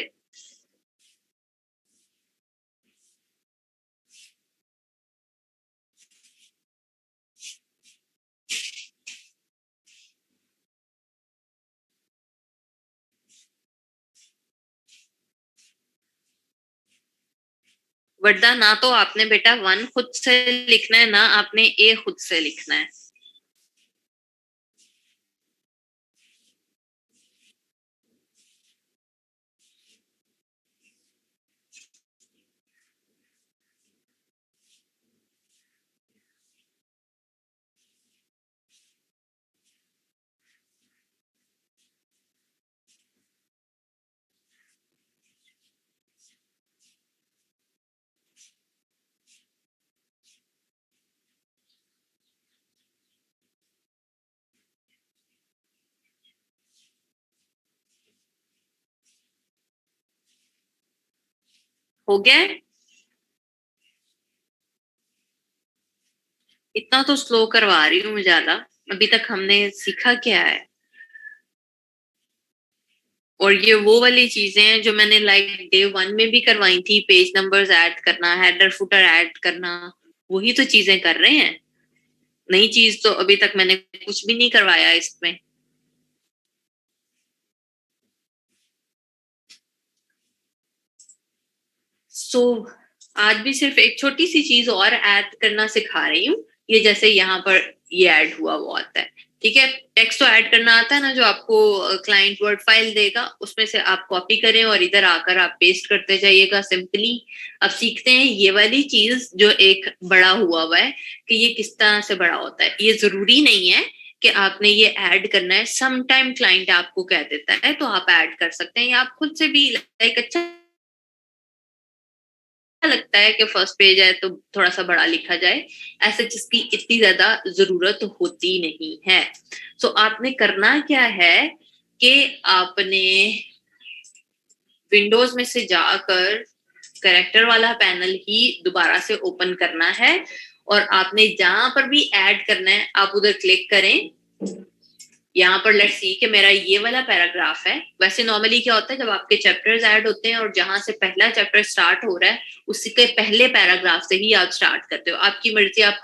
वरदा ना तो आपने बेटा वन खुद से लिखना है, ना आपने ए खुद से लिखना है। हो गया है? इतना तो स्लो करवा रही हूँ मैं ज्यादा। अभी तक हमने सीखा क्या है? और ये वो वाली चीजें हैं जो मैंने लाइक डे वन में भी करवाई थी, पेज नंबर्स ऐड करना, हेडर फुटर ऐड करना, वही तो चीजें कर रहे हैं। नई चीज तो अभी तक मैंने कुछ भी नहीं करवाया इसमें। सो आज भी सिर्फ एक छोटी सी चीज और ऐड करना सिखा रही हूँ। ये जैसे यहाँ पर ये ऐड हुआ वो आता है, ठीक है। टेक्स्ट तो ऐड करना आता है ना, जो आपको क्लाइंट वर्ड फाइल देगा उसमें से आप कॉपी करें और इधर आकर आप पेस्ट करते जाइएगा सिंपली। अब सीखते हैं ये वाली चीज जो एक बड़ा हुआ है कि ये किस तरह से बड़ा होता है। ये जरूरी नहीं है कि आपने ये ऐड करना है, सम टाइम क्लाइंट आपको कह देता है तो आप ऐड कर सकते हैं, या आप खुद से भी लाइक अच्छा लगता है कि फर्स्ट पेज है तो थोड़ा सा बड़ा लिखा जाए, ऐसे जिसकी इतनी ज्यादा जरूरत होती नहीं है। सो आपने करना क्या है कि आपने विंडोज में से जाकर करेक्टर वाला पैनल ही दोबारा से ओपन करना है, और आपने जहां पर भी ऐड करना है आप उधर क्लिक करें। यहाँ पर लेट्स सी कि मेरा ये वाला पैराग्राफ है। वैसे नॉर्मली क्या होता है जब आपके चैप्टर्स ऐड होते हैं और जहां से पहला चैप्टर स्टार्ट हो रहा है उसके पहले पैराग्राफ से ही आप स्टार्ट करते हो, आपकी मर्जी। आप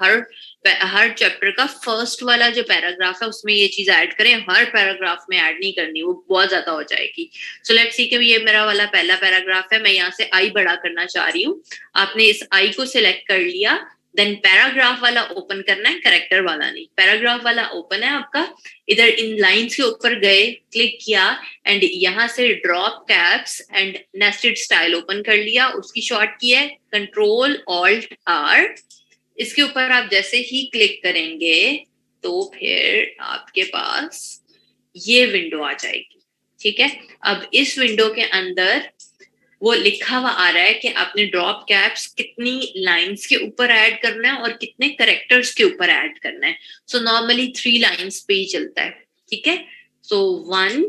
हर चैप्टर का फर्स्ट वाला जो पैराग्राफ है उसमें ये चीज ऐड करें, हर पैराग्राफ में ऐड नहीं करनी, वो बहुत ज्यादा हो जाएगी। सो लेट्स सी कि ये मेरा वाला पहला पैराग्राफ है, मैं यहाँ से आई बड़ा करना चाह रही हूँ। आपने इस आई को सिलेक्ट कर लिया, देन पैराग्राफ वाला ओपन करना है, करेक्टर वाला नहीं। पैराग्राफ वाला ओपन है आपका, इधर इन लाइंस के ऊपर गए, क्लिक किया एंड यहां से drop caps and nested style open कर लिया, उसकी शॉर्ट की है कंट्रोल ऑल्ट आर। इसके ऊपर आप जैसे ही क्लिक करेंगे तो फिर आपके पास ये विंडो आ जाएगी, ठीक है। अब इस विंडो के अंदर वो लिखा हुआ आ रहा है कि आपने ड्रॉप कैप्स कितनी लाइंस के ऊपर ऐड करना है और कितने करेक्टर्स के ऊपर ऐड करना है। सो नॉर्मली 3 लाइंस पे ही चलता है, ठीक है। सो 1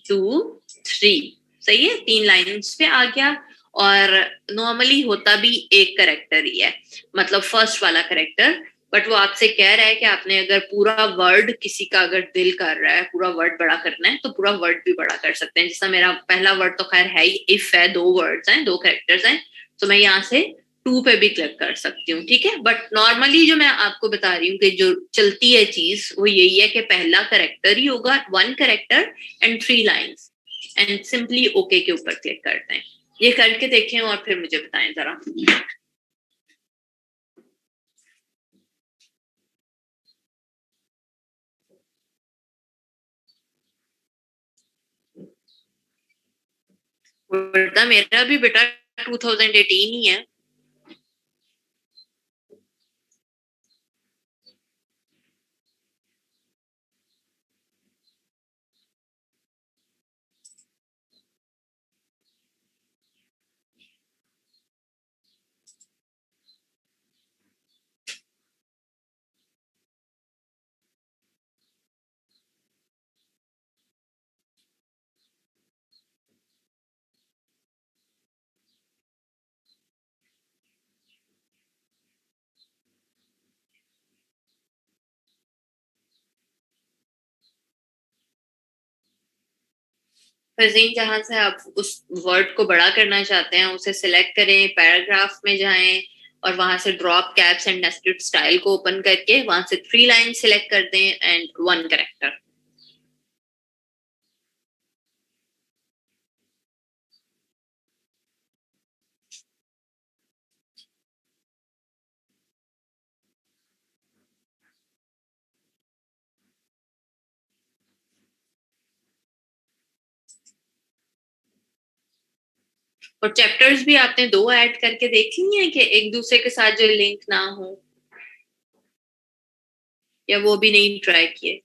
2 3, सही है, 3 लाइंस पे आ गया। और नॉर्मली होता भी एक करेक्टर ही है, मतलब फर्स्ट वाला करेक्टर। बट वो आपसे कह रहा है कि आपने अगर पूरा वर्ड, किसी का अगर दिल कर रहा है पूरा वर्ड बड़ा करना है तो पूरा वर्ड भी बड़ा कर सकते हैं। जैसा मेरा पहला वर्ड तो खैर है ही, इफ है, 2 वर्ड्स हैं, 2 कैरेक्टर्स हैं, तो मैं यहाँ से 2 पे भी क्लिक कर सकती हूँ, ठीक है। बट नॉर्मली जो मैं आपको बता रही हूँ कि जो चलती है चीज वो यही है कि पहला करेक्टर ही होगा, 1 character and 3 lines, and simply okay के ऊपर क्लिक करते हैं। ये करके देखें और फिर मुझे बताएं जरा। बेटा मेरा भी बेटा 2018 ही है। फजीन, जहां से आप उस वर्ड को बड़ा करना चाहते हैं उसे सिलेक्ट करें, पैराग्राफ में जाएं और वहां से drop caps and nested style को ओपन करके वहां से 3 लाइन सिलेक्ट कर दें एंड 1 करेक्टर। और चैप्टर्स भी आपने 2 ऐड करके देख लिए हैं कि एक दूसरे के साथ जो लिंक ना हो, या वो भी नहीं ट्राई किए?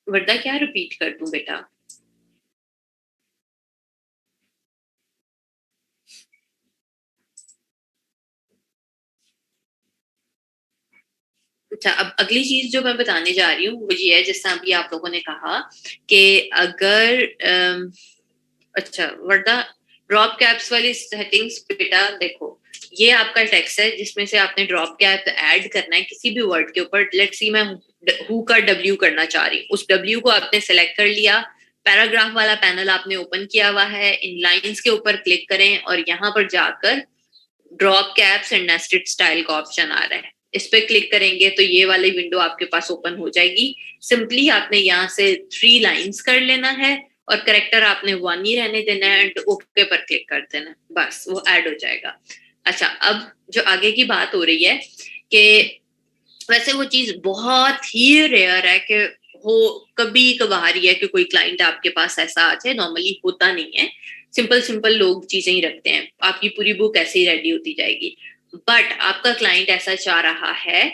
वर्दा क्या रिपीट कर दूं बेटा? अच्छा, अब अगली चीज जो मैं बताने जा रही हूँ वो ये है, जैसा अभी आप लोगों ने कहा कि अगर अच्छा वर्दा, ड्रॉप कैप्स वाली सेटिंग्स बेटा देखो, ये आपका टेक्स्ट है जिसमें से आपने ड्रॉप कैप ऐड करना है किसी भी वर्ड के ऊपर। लेट्स सी मैं हु का डब्ल्यू करना चाह रही हूँ, उस डब्ल्यू को आपने सेलेक्ट कर लिया, पैराग्राफ वाला पैनल आपने ओपन किया हुआ है, इन लाइंस के ऊपर क्लिक करें और यहाँ पर जाकर drop caps and nested style का ऑप्शन आ रहा है, इस पे क्लिक करेंगे तो ये वाली विंडो आपके पास ओपन हो जाएगी। सिंपली आपने यहाँ से 3 लाइंस कर लेना है और करेक्टर आपने 1 ही रहने देना है एंड ओके पर क्लिक कर देना, बस वो ऐड हो जाएगा। अच्छा, अब जो आगे की बात हो रही है कि वैसे वो चीज बहुत ही रेयर है कि हो, कभी कभार ही है कि कोई क्लाइंट आपके पास ऐसा आ जाए, नॉर्मली होता नहीं है। सिंपल सिंपल लोग चीजें ही रखते हैं, आपकी पूरी बुक ऐसे ही रेडी होती जाएगी। बट आपका क्लाइंट ऐसा चाह रहा है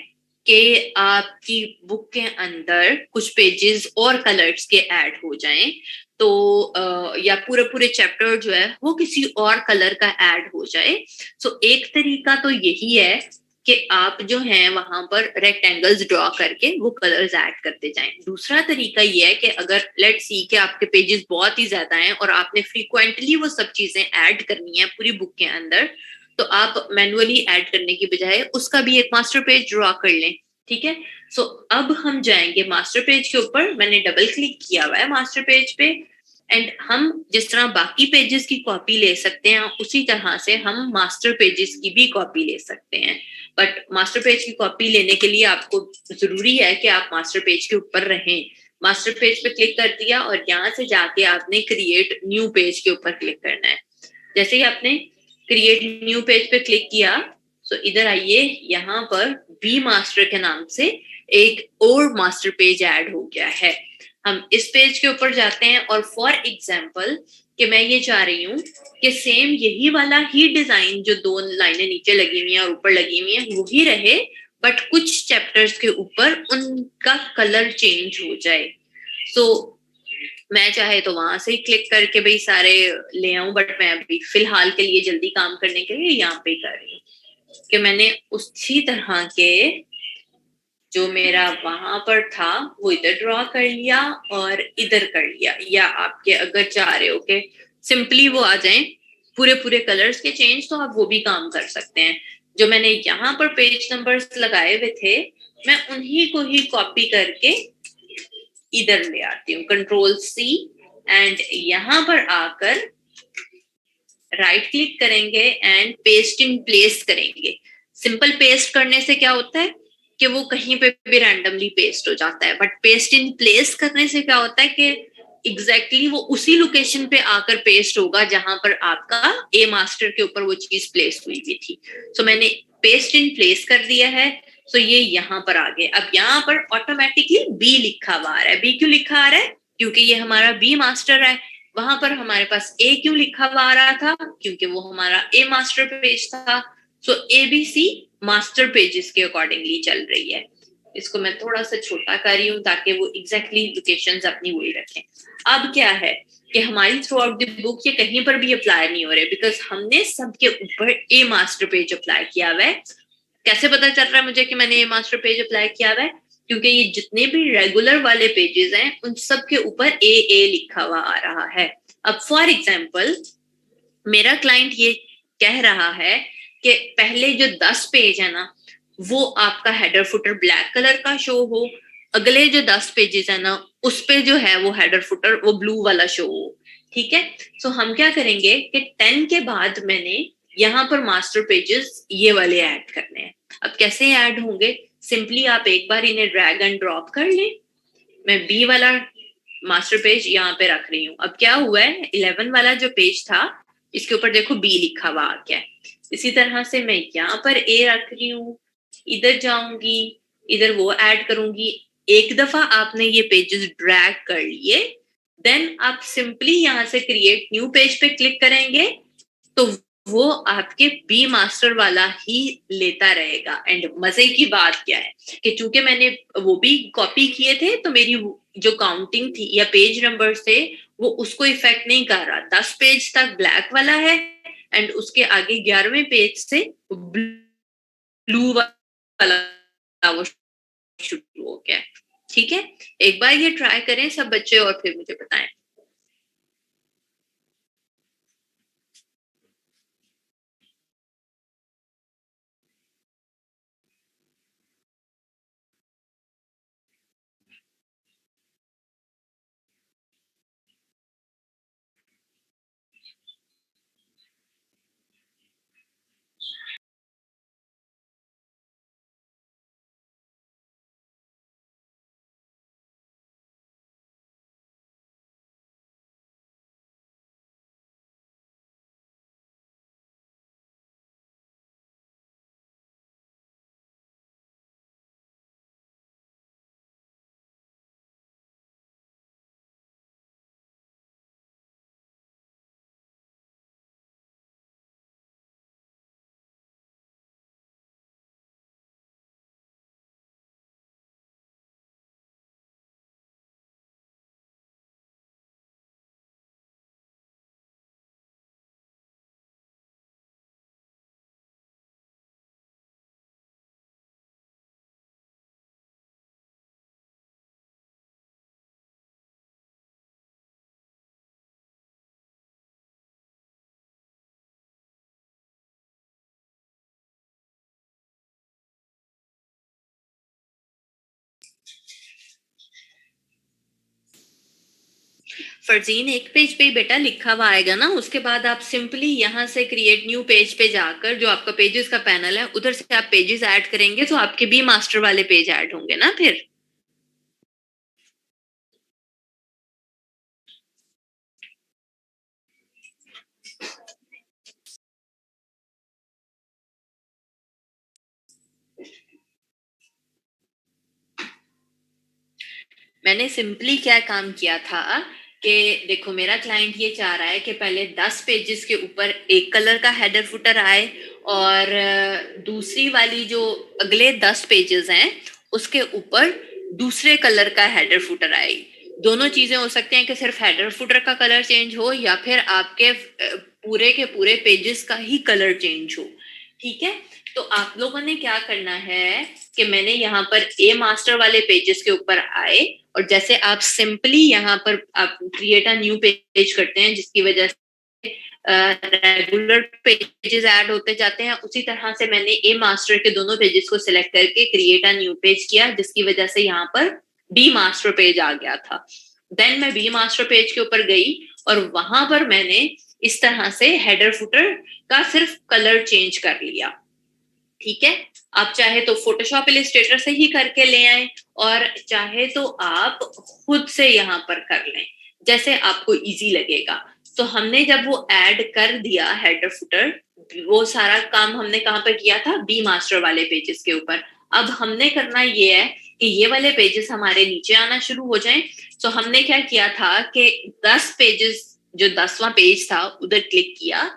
कि आपकी बुक के अंदर कुछ पेजेस और कलर्स के ऐड हो जाएं, तो या पूरे पूरे चैप्टर जो है वो किसी और कलर का ऐड हो जाए। सो एक तरीका तो यही है कि आप जो हैं वहां पर रेक्टेंगल्स ड्रॉ करके वो कलर्स ऐड करते जाएं। दूसरा तरीका ये है कि अगर लेट्स सी के आपके पेजेस बहुत ही ज्यादा हैं और आपने फ्रीक्वेंटली वो सब चीजें ऐड करनी है पूरी बुक के अंदर, तो आप मैनुअली ऐड करने की बजाय उसका भी एक मास्टर पेज ड्रॉ कर लें। ठीक है, सो अब हम जाएंगे मास्टर पेज के ऊपर, मैंने डबल क्लिक किया हुआ है मास्टर पेज पे, एंड हम जिस तरह बाकी पेजेस की कॉपी ले सकते हैं उसी तरह से हम मास्टर पेजेस की भी कॉपी ले सकते हैं। बट मास्टर पेज की कॉपी लेने के लिए आपको जरूरी है कि आप मास्टर पेज के ऊपर रहें। मास्टर पेज पे क्लिक कर दिया और यहाँ से जाके आपने क्रिएट न्यू पेज के ऊपर क्लिक करना है। जैसे ही आपने क्रिएट न्यू पेज पे क्लिक किया, तो इधर आइए, यहाँ पर बी मास्टर के नाम से एक और मास्टर पेज ऐड हो गया है। हम इस पेज के ऊपर जाते हैं और फॉर एग्जाम्पल कि मैं ये चाह रही हूँ कि सेम यही वाला ही डिजाइन जो 2 लाइनें नीचे लगी हुई हैं और ऊपर लगी हुई हैं वही रहे, बट कुछ चैप्टर्स के ऊपर उनका कलर चेंज हो जाए। सो मैं चाहे तो वहां से ही क्लिक करके भाई सारे ले आऊं, बट मैं अभी फिलहाल के लिए जल्दी काम करने के लिए यहाँ पे कर रही हूँ कि मैंने उसी तरह के जो मेरा वहां पर था वो इधर ड्रॉ कर लिया और इधर कर लिया। या आपके अगर चाह रहे हो कि सिंपली वो आ जाएं पूरे पूरे कलर्स के चेंज, तो आप वो भी काम कर सकते हैं। जो मैंने यहाँ पर पेज नंबर्स लगाए हुए थे, मैं उन्हीं को ही कॉपी करके इधर ले आती हूँ, कंट्रोल सी, एंड यहाँ पर आकर राइट क्लिक करेंगे एंड पेस्ट इन प्लेस करेंगे। सिंपल पेस्ट करने से क्या होता है कि वो कहीं पे भी रैंडमली पेस्ट हो जाता है, बट पेस्ट इन प्लेस करने से क्या होता है कि एग्जैक्टली वो उसी लोकेशन पे आकर पेस्ट होगा जहां पर आपका ए मास्टर के ऊपर वो चीज प्लेस हुई हुई थी। सो मैंने पेस्ट इन प्लेस कर दिया है, सो ये यहाँ पर आ गए। अब यहाँ पर ऑटोमेटिकली बी लिखा हुआ आ रहा है। बी क्यों लिखा आ रहा है? क्योंकि ये हमारा बी मास्टर है। वहां पर हमारे पास ए क्यों लिखा हुआ आ रहा था? क्योंकि वो हमारा ए मास्टर पेज था। सो एबीसी मास्टर पेजेस के अकॉर्डिंगली चल रही है। इसको मैं थोड़ा सा छोटा कर रही हूँ ताकि वो एग्जैक्टली लोकेशंस अपनी वही रखें। अब क्या है कि हमारी थ्रू आउट द बुक ये कहीं पर भी अप्लाई नहीं हो रहे, बिकॉज हमने सबके ऊपर ए मास्टर पेज अप्लाई किया हुआ है। कैसे पता चल रहा है मुझे कि मैंने ये मास्टर पेज अप्लाई किया हुआ है? क्योंकि ये जितने भी रेगुलर वाले पेजेस हैं उन सब के ऊपर ए लिखा हुआ आ रहा है। अब फॉर एग्जाम्पल मेरा क्लाइंट ये कह रहा है कि पहले जो 10 पेज है ना वो आपका हेडर फुटर ब्लैक कलर का शो हो, अगले जो 10 पेजेस है ना उस पे जो है वो हेडर फुटर वो ब्लू वाला शो हो। ठीक है, सो हम क्या करेंगे कि 10 के बाद मैंने यहाँ पर मास्टर पेजेस ये वाले ऐड करने हैं। अब कैसे ऐड होंगे? सिंपली आप एक बार इन्हें ड्रैग एंड ड्रॉप कर लें। मैं बी वाला मास्टर पेज यहाँ पे रख रही हूँ। अब क्या हुआ है, 11 वाला जो पेज था इसके ऊपर देखो बी लिखा हुआ आ गया है। इसी तरह से मैं यहाँ पर ए रख रही हूँ, इधर जाऊंगी, इधर वो ऐड करूंगी। एक दफा आपने ये पेजेस ड्रैग कर लिए, देन आप सिंपली यहाँ से क्रिएट न्यू पेज पे क्लिक करेंगे तो वो आपके बी मास्टर वाला ही लेता रहेगा। एंड मजे की बात क्या है कि चूंकि मैंने वो भी कॉपी किए थे तो मेरी जो काउंटिंग थी या पेज नंबर थे वो उसको इफेक्ट नहीं कर रहा। 10 पेज तक ब्लैक वाला है एंड उसके आगे 11वें पेज से ब्लू वाला वो शुरू हो गया। ठीक है, एक बार ये ट्राई करें सब बच्चे और फिर मुझे बताएं। फरजीन, एक पेज पे बेटा लिखा हुआ आएगा ना, उसके बाद आप सिंपली यहाँ से क्रिएट न्यू पेज पे जाकर जो आपका पेजेस का पैनल है उधर से आप पेजेस ऐड करेंगे तो आपके बी मास्टर वाले पेज ऐड होंगे ना फिर। मैंने सिंपली क्या काम किया था कि देखो मेरा क्लाइंट ये चाह रहा है कि पहले 10 पेजेस के ऊपर एक कलर का हेडर फुटर आए और दूसरी वाली जो अगले 10 पेजेस हैं उसके ऊपर दूसरे कलर का हेडर फुटर आए। दोनों चीजें हो सकती हैं कि सिर्फ हेडर फुटर का कलर चेंज हो या फिर आपके पूरे के पूरे पेजेस का ही कलर चेंज हो। ठीक है, तो आप लोगों ने क्या करना है कि मैंने यहाँ पर ए मास्टर वाले पेजेस के ऊपर आए और जैसे आप सिंपली यहाँ पर आप क्रिएट अ न्यू पेज करते हैं जिसकी वजह से रेगुलर पेजेस ऐड होते जाते हैं, उसी तरह से मैंने ए मास्टर के दोनों पेजेस को सिलेक्ट करके क्रिएट अ न्यू पेज किया जिसकी वजह से यहाँ पर बी मास्टर पेज आ गया था। देन मैं बी मास्टर पेज के ऊपर गई और वहां पर मैंने इस तरह से हेडर फुटर का सिर्फ कलर चेंज कर लिया। ठीक है, आप चाहे तो फोटोशॉप इलस्ट्रेटर से ही करके ले आए और चाहे तो आप खुद से यहाँ पर कर लें जैसे आपको इजी लगेगा। तो हमने जब वो ऐड कर दिया हेडर फुटर, वो सारा काम हमने कहाँ पर किया था, बी मास्टर वाले पेजेस के ऊपर। अब हमने करना ये है कि ये वाले पेजेस हमारे नीचे आना शुरू हो जाएं। तो हमने क्या किया था कि 10 पेजेस, जो 10वां पेज था उधर क्लिक किया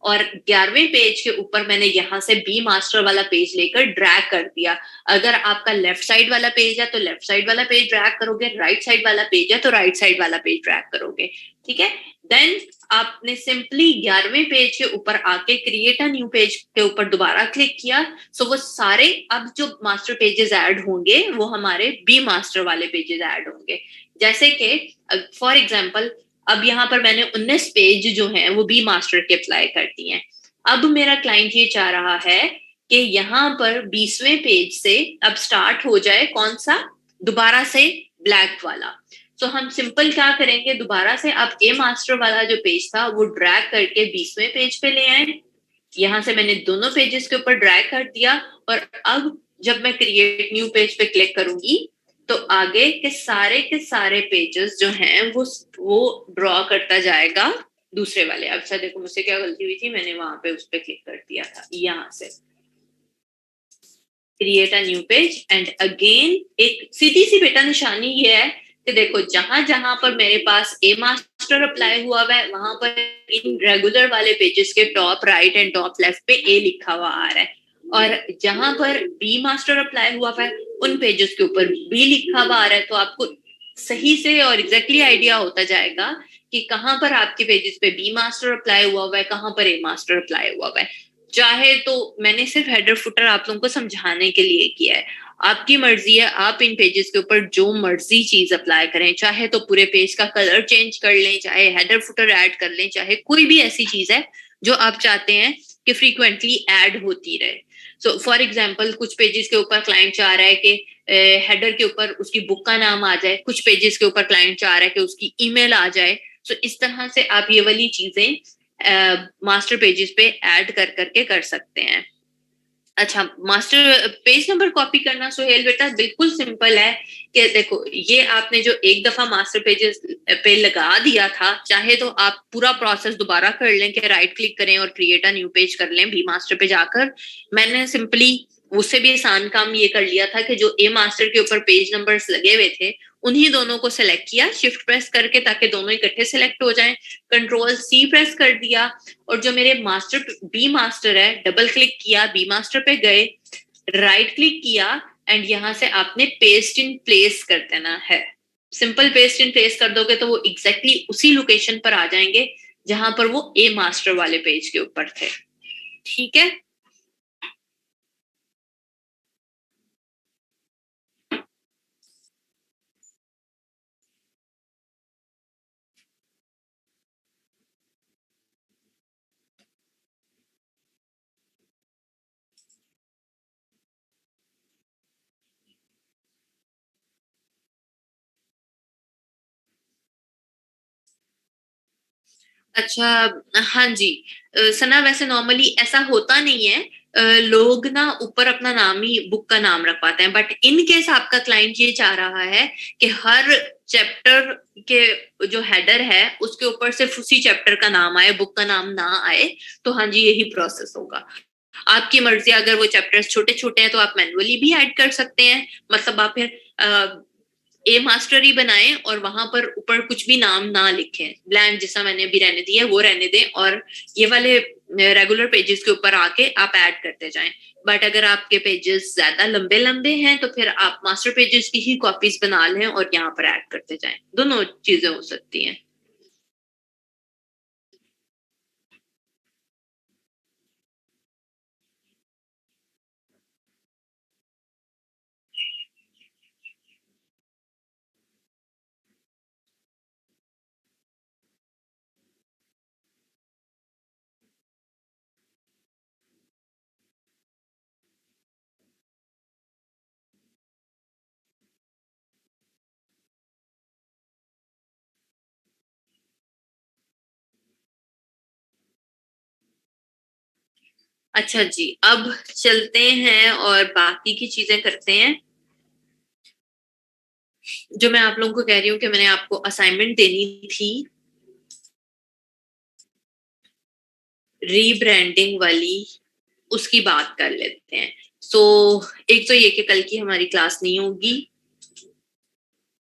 और 11वें पेज के ऊपर मैंने यहाँ से बी मास्टर वाला पेज लेकर ड्रैग कर दिया। अगर आपका लेफ्ट साइड वाला पेज है तो लेफ्ट साइड वाला पेज ड्रैग करोगे, राइट साइड वाला पेज है तो राइट साइड वाला पेज ड्रैग करोगे। ठीक है, देन आपने सिंपली 11वें पेज के ऊपर आके क्रिएट अ न्यू पेज के ऊपर दोबारा क्लिक किया। सो वो सारे अब जो मास्टर पेजेस ऐड होंगे वो हमारे बी मास्टर वाले पेजेस ऐड होंगे। जैसे कि फॉर एग्जाम्पल अब यहाँ पर मैंने 19 पेज जो हैं वो बी मास्टर के अप्लाई कर दिए हैं। अब मेरा क्लाइंट ये चाह रहा है कि यहाँ पर 20वें पेज से अब स्टार्ट हो जाए कौन सा, दोबारा से ब्लैक वाला। तो हम सिंपल क्या करेंगे, दोबारा से आप ए मास्टर वाला जो पेज था वो ड्रैग करके 20वें पेज पे ले आए। यहाँ से मैंने दोनों पेजेस के ऊपर ड्रैग कर दिया और अब जब मैं क्रिएट न्यू पेज पे क्लिक करूंगी तो आगे के सारे पेजेस जो हैं वो ड्रॉ करता जाएगा दूसरे वाले। अच्छा देखो मुझसे क्या गलती हुई थी, मैंने वहां पे उस पर क्लिक कर दिया था यहाँ से। Create a new page and again एक सीधी सी बेटा निशानी ये है कि देखो जहां जहां पर मेरे पास ए मास्टर अप्लाई हुआ है वहां पर इन रेगुलर वाले पेजेस के top right and top left पे ए लिखा हुआ आ रहा है, और जहां पर बी मास्टर अप्लाई हुआ है उन पेजेस के ऊपर बी लिखा हुआ आ रहा है। तो आपको सही से और एग्जैक्टली आइडिया होता जाएगा कि कहां पर आपके पेजेस पे बी मास्टर अप्लाई हुआ है, कहां पर ए मास्टर अप्लाई हुआ है। चाहे तो मैंने सिर्फ हेडर फुटर आप लोगों को समझाने के लिए किया है, आपकी मर्जी है, आप इन पेजेस के ऊपर जो मर्जी चीज अप्लाई करें, चाहे तो पूरे पेज का कलर चेंज कर लें, चाहे हेडर फुटर ऐड कर लें, चाहे कोई भी ऐसी चीज है जो आप चाहते हैं कि फ्रीक्वेंटली ऐड होती रहे। सो फॉर एग्जाम्पल कुछ पेजेस के ऊपर क्लाइंट चाह रहा है कि हेडर के ऊपर उसकी बुक का नाम आ जाए, कुछ पेजेस के ऊपर क्लाइंट चाह रहा है कि उसकी ईमेल आ जाए। सो इस तरह से आप ये वाली चीजें मास्टर पेजेस पे ऐड कर करके कर सकते हैं। अच्छा, मास्टर पेज नंबर कॉपी करना सुहेल बेटा बिल्कुल सिंपल है कि देखो ये आपने जो एक दफा मास्टर पेजेस पे लगा दिया था, चाहे तो आप पूरा प्रोसेस दोबारा कर लें कि राइट क्लिक करें और क्रिएट अ न्यू पेज कर लें बी मास्टर पे जाकर। मैंने सिंपली उससे भी आसान काम ये कर लिया था कि जो ए मास्टर के ऊपर पेज नंबर्स लगे हुए थे उन्हीं दोनों को सिलेक्ट किया शिफ्ट प्रेस करके ताकि दोनों इकट्ठे सिलेक्ट हो जाएं, कंट्रोल सी प्रेस कर दिया और जो मेरे मास्टर बी मास्टर है डबल क्लिक किया, बी मास्टर पे गए, राइट क्लिक किया एंड यहां से आपने पेस्ट इन प्लेस कर देना है। सिंपल पेस्ट इन प्लेस कर दोगे तो वो एग्जैक्टली उसी लोकेशन पर आ जाएंगे जहां पर वो ए मास्टर वाले पेज के ऊपर थे। ठीक है, अच्छा, हाँ जी। सना वैसे नॉर्मली ऐसा होता नहीं है, लोग ना ऊपर अपना नाम ही बुक का नाम रख पाते हैं, बट इन केस आपका क्लाइंट ये चाह रहा है कि हर चैप्टर के जो हेडर है उसके ऊपर सिर्फ उसी चैप्टर का नाम आए, बुक का नाम ना आए, तो हाँ जी यही प्रोसेस होगा। आपकी मर्जी, अगर वो चैप्टर्स छोटे छोटे हैं तो आप मैनुअली भी ऐड कर सकते हैं, मतलब आप फिर ए मास्टर ही बनाएं और वहां पर ऊपर कुछ भी नाम ना लिखें, ब्लैंक जैसा मैंने अभी रहने दिया वो रहने दें और ये वाले रेगुलर पेजेस के ऊपर आके आप ऐड करते जाएं। बट अगर आपके पेजेस ज्यादा लंबे लंबे हैं तो फिर आप मास्टर पेजेस की ही कॉपीज बना लें और यहाँ पर ऐड करते जाएं, दोनों चीजें हो सकती हैं। अच्छा जी, अब चलते हैं और बाकी की चीजें करते हैं। जो मैं आप लोगों को कह रही हूँ कि मैंने आपको असाइनमेंट देनी थी रीब्रांडिंग वाली, उसकी बात कर लेते हैं। सो एक तो ये कि कल की हमारी क्लास नहीं होगी,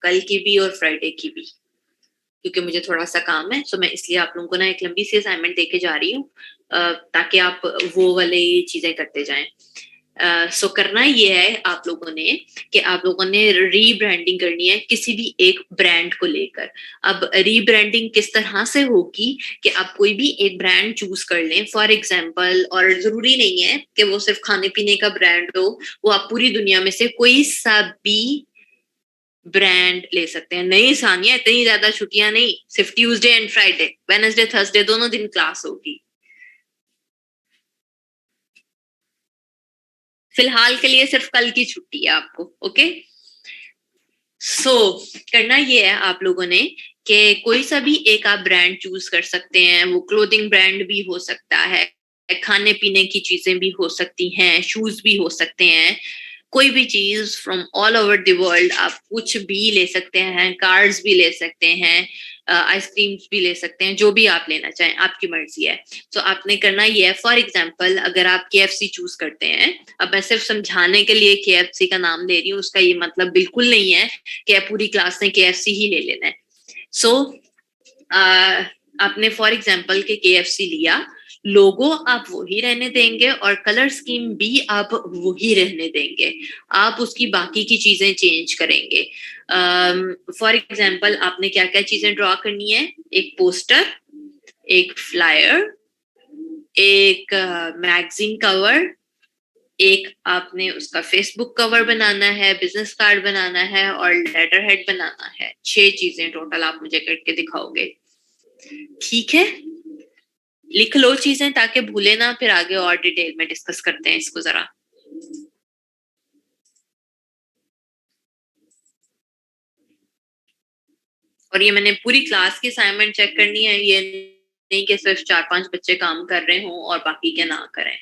कल की भी और फ्राइडे की भी, क्योंकि मुझे थोड़ा सा काम है। सो मैं इसलिए आप लोगों को ना एक लंबी सी असाइनमेंट देके जा रही हूँ ताकि आप वो वाले चीजें करते जाएं। सो करना ये है आप लोगों ने कि आप लोगों ने रीब्रांडिंग करनी है किसी भी एक ब्रांड को लेकर। अब रीब्रांडिंग किस तरह से होगी कि आप कोई भी एक ब्रांड चूज कर लें फॉर एग्जांपल, और जरूरी नहीं है कि वो सिर्फ खाने पीने का ब्रांड हो, वो आप पूरी दुनिया में से कोई सा भी ब्रांड ले सकते हैं। नहीं सानिया, इतनी ज्यादा छुट्टियां नहीं, सिर्फ Tuesday and Friday, Wednesday Thursday दोनों दिन क्लास होगी। फिलहाल के लिए सिर्फ कल की छुट्टी है आपको, ओके। सो करना ये है आप लोगों ने कि कोई सा भी एक आप ब्रांड चूज कर सकते हैं, वो क्लोथिंग ब्रांड भी हो सकता है, खाने पीने की चीजें भी हो सकती हैं, शूज भी हो सकते हैं, कोई भी चीज from all over the world, आप कुछ भी ले सकते हैं, कार्ड्स भी ले सकते हैं, आइसक्रीम्स भी ले सकते हैं, जो भी आप लेना चाहें, आपकी मर्जी है। तो आपने करना ये है, फॉर एग्जाम्पल अगर आप KFC चूज करते हैं, अब मैं सिर्फ समझाने के लिए KFC का नाम ले रही हूँ, उसका ये मतलब बिल्कुल नहीं है कि पूरी क्लास ने KFC ही ले लेना है। सो आपने फॉर एग्जाम्पल के KFC लिया, लोगो आप वही रहने देंगे और कलर स्कीम भी आप वही रहने देंगे, आप उसकी बाकी की चीजें चेंज करेंगे। फॉर एग्जाम्पल आपने क्या क्या चीजें ड्रॉ करनी है, एक पोस्टर, एक फ्लायर, एक मैगजीन कवर, एक आपने उसका फेसबुक कवर बनाना है, बिजनेस कार्ड बनाना है और लेटर हेड बनाना है। 6 चीजें टोटल आप मुझे करके दिखाओगे, ठीक है? लिख लो चीजें ताकि भूले ना, फिर आगे और डिटेल में डिस्कस करते हैं इसको जरा। और ये मैंने पूरी क्लास की असाइनमेंट चेक करनी है, ये नहीं कि सिर्फ 4-5 बच्चे काम कर रहे हों और बाकी के ना करें।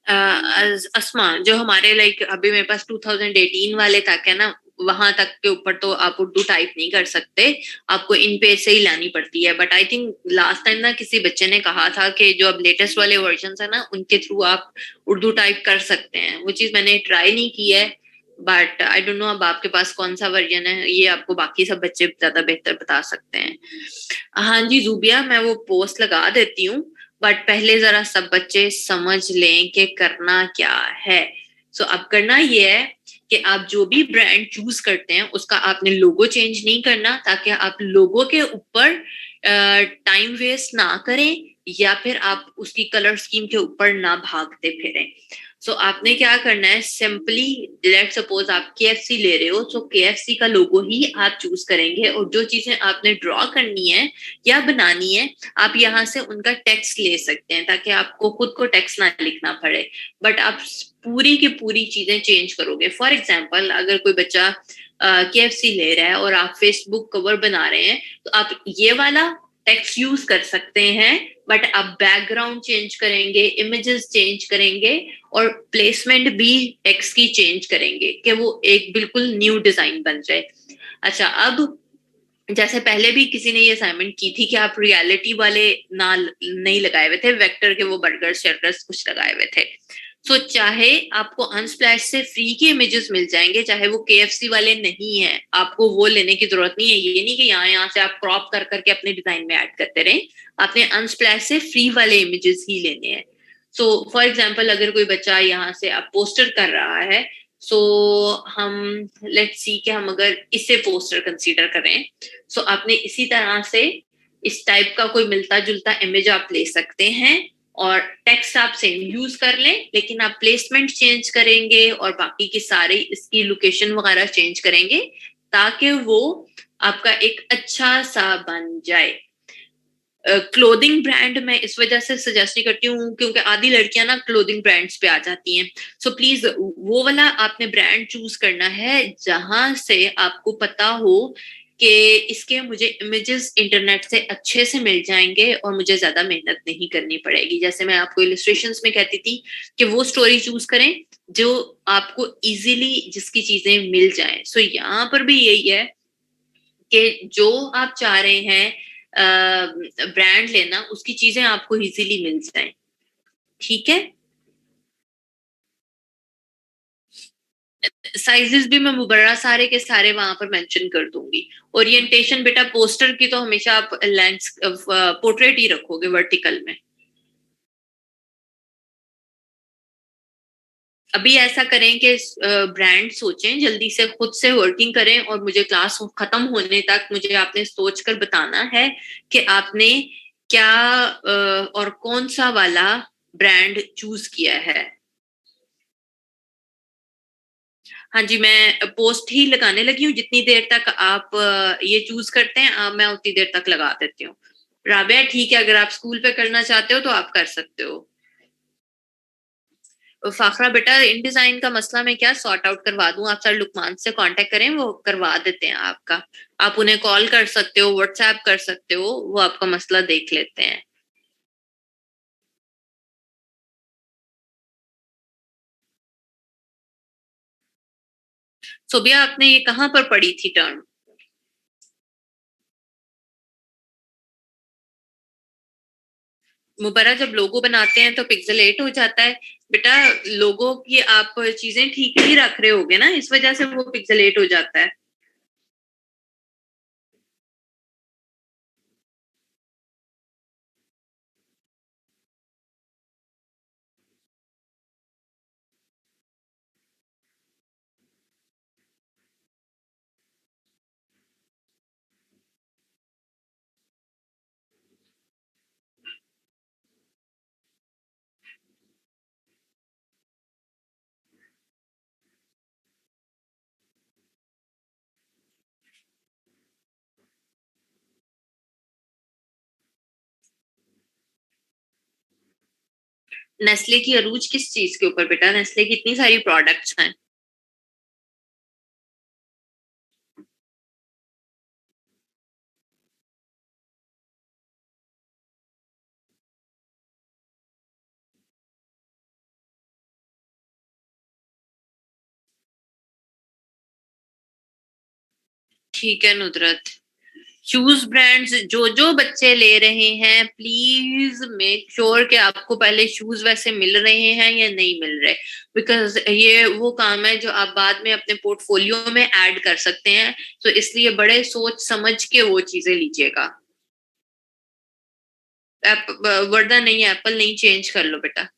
अस्मा, जो हमारे लाइक अभी मेरे पास 2018 वाले तक है ना, वहां तक के ऊपर तो आप उर्दू टाइप नहीं कर सकते, आपको इन पेज से ही लानी पड़ती है। But I think last time ना किसी बच्चे ने कहा था कि जो अब लेटेस्ट वाले वर्जन है ना, उनके थ्रू आप उर्दू टाइप कर सकते हैं। वो चीज मैंने ट्राई नहीं की है, बट आई डोंट नो अब आपके पास कौन सा वर्जन है, ये आपको बाकी सब बच्चे ज्यादा बेहतर बता सकते हैं। हाँ जी जूबिया, मैं वो पोस्ट लगा देती हूँ, बट पहले जरा सब बच्चे समझ लें कि करना क्या है। सो अब करना ये है कि आप जो भी ब्रांड चूज करते हैं उसका आपने लोगो चेंज नहीं करना, ताकि आप लोगो के ऊपर टाइम वेस्ट ना करें या फिर आप उसकी कलर स्कीम के ऊपर ना भागते फिरें। सो आपने क्या करना है, सिंपली लेट सपोज आप KFC ले रहे हो, तो KFC का लोगो ही आप चूज करेंगे और जो चीजें आपने ड्रॉ करनी है या बनानी है, आप यहाँ से उनका टेक्स्ट ले सकते हैं ताकि आपको खुद को टेक्स्ट ना लिखना पड़े। बट आप पूरी की पूरी चीजें चेंज करोगे। फॉर एग्जाम्पल अगर कोई बच्चा KFC ले रहा है और आप फेसबुक कवर बना रहे हैं, तो आप ये वाला टेक्स्ट यूज कर सकते हैं, बट आप बैकग्राउंड चेंज करेंगे, इमेजेस चेंज करेंगे और प्लेसमेंट भी टेक्स्ट की चेंज करेंगे कि वो एक बिल्कुल न्यू डिजाइन बन जाए। अच्छा, अब जैसे पहले भी किसी ने ये असाइनमेंट की थी कि आप रियलिटी वाले ना नहीं लगाए हुए थे, वेक्टर के वो बर्गर शेर्कर्स कुछ लगाए हुए थे। सो चाहे आपको अनस्प्लैश से फ्री के इमेजेस मिल जाएंगे, चाहे वो KFC वाले नहीं है, आपको वो लेने की जरूरत नहीं है। ये नहीं कि यहाँ से आप क्रॉप कर करके अपने डिजाइन में ऐड करते रहें, आपने अनस्प्लैश से फ्री वाले इमेजेस ही लेने हैं। सो फॉर एग्जाम्पल अगर कोई बच्चा यहाँ से आप पोस्टर कर रहा है, सो हम लेट्स सी कि हम अगर इसे पोस्टर कंसीडर करें, सो आपने इसी तरह से इस टाइप का कोई मिलता जुलता इमेज आप ले सकते हैं और टेक्स्ट आप सेम यूज कर लें, लेकिन आप प्लेसमेंट चेंज करेंगे और बाकी की सारी इसकी लोकेशन वगैरह चेंज करेंगे ताकि वो आपका एक अच्छा सा बन जाए। क्लोथिंग ब्रांड मैं इस वजह से सजेस्ट नहीं करती हूँ क्योंकि आधी लड़कियां ना क्लोथिंग ब्रांड्स पे आ जाती हैं। सो प्लीज वो वाला आपने ब्रांड चूज करना है जहां से आपको पता हो कि इसके मुझे इमेजेस इंटरनेट से अच्छे से मिल जाएंगे और मुझे ज्यादा मेहनत नहीं करनी पड़ेगी। जैसे मैं आपको इलस्ट्रेशंस में कहती थी कि वो स्टोरी चूज करें जो आपको इजीली जिसकी चीजें मिल जाएं। सो यहाँ पर भी यही है कि जो आप चाह रहे हैं ब्रांड लेना, उसकी चीजें आपको इजीली मिल जाएं, ठीक है? साइजेस भी मैं मुबर्रा सारे के सारे वहां पर मेंशन कर दूंगी। ओरिएंटेशन बेटा पोस्टर की तो हमेशा आप लेंस पोर्ट्रेट ही रखोगे वर्टिकल में। अभी ऐसा करें कि ब्रांड सोचें, जल्दी से खुद से वर्किंग करें और मुझे क्लास खत्म होने तक मुझे आपने सोच कर बताना है कि आपने क्या और कौन सा वाला ब्रांड चूज किया है। हाँ जी, मैं पोस्ट ही लगाने लगी हूँ, जितनी देर तक आप ये चूज करते हैं मैं उतनी देर तक लगा देती हूँ। राबिया ठीक है, अगर आप स्कूल पे करना चाहते हो तो आप कर सकते हो। फाखरा बेटा, इन डिजाइन का मसला मैं क्या सॉर्ट आउट करवा दूं, आप सर लुकमान से कांटेक्ट करें, वो करवा देते हैं आपका। आप उन्हें कॉल कर सकते हो, व्हाट्सएप कर सकते हो, वो आपका मसला देख लेते हैं। सोबिया, आपने ये कहाँ पर पढ़ी थी टर्म? मुबरा, जब लोगो बनाते हैं तो पिक्सेलेट हो जाता है बेटा। लोगो की आप चीजें ठीक नहीं रख रहे होगे ना, इस वजह से वो पिक्सेलेट हो जाता है। नेस्ले की अरूज किस चीज के ऊपर बेटा? नेस्ले की इतनी सारी प्रोडक्ट्स हैं। ठीक है नुदरत। शूज ब्रांड्स जो जो बच्चे ले रहे हैं, प्लीज मेक श्योर कि आपको पहले शूज वैसे मिल रहे हैं या नहीं मिल रहे। बिकॉज ये वो काम है जो आप बाद में अपने पोर्टफोलियो में ऐड कर सकते हैं, तो इसलिए बड़े सोच समझ के वो चीजें लीजिएगा। वर्दा नहीं, एप्पल नहीं, चेंज कर लो बेटा।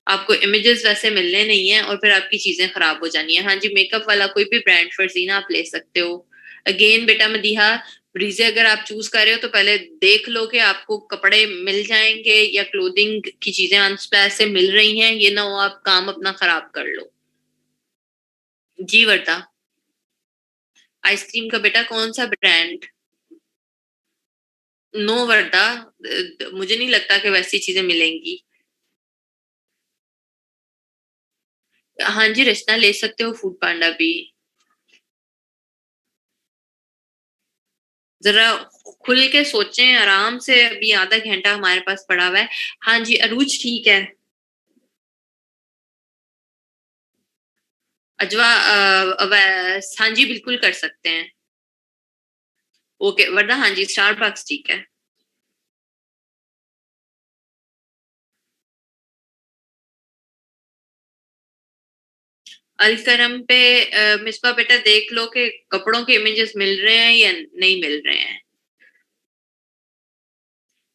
आपको इमेजेस वैसे मिलने नहीं है और फिर आपकी चीजें खराब हो जानी है। हाँ जी, मेकअप वाला कोई भी ब्रांड फरजीना आप ले सकते हो। अगेन बेटा मदीहा, ब्रीजे अगर आप चूज कर रहे हो तो पहले देख लो कि आपको कपड़े मिल जाएंगे या क्लोथिंग की चीजें अनस्प्लैश से मिल रही हैं, ये ना हो आप काम अपना खराब कर लो। जी वर्दा। आइसक्रीम का बेटा कौन सा ब्रांड? नो वर्दा, मुझे नहीं लगता कि वैसी चीजें मिलेंगी। हाँ जी, रचना ले सकते हो, फूड पांडा भी। जरा खुल के सोचें आराम से, अभी आधा घंटा हमारे पास पड़ा हुआ है। हाँ जी अरूज ठीक है। अजवा हाँ जी बिल्कुल कर सकते हैं। ओके वरना हाँ जी, स्टारबक्स ठीक है। अलकरम पे मिसबा बेटा देख लो कि कपड़ों के इमेजेस मिल रहे हैं या नहीं मिल रहे हैं।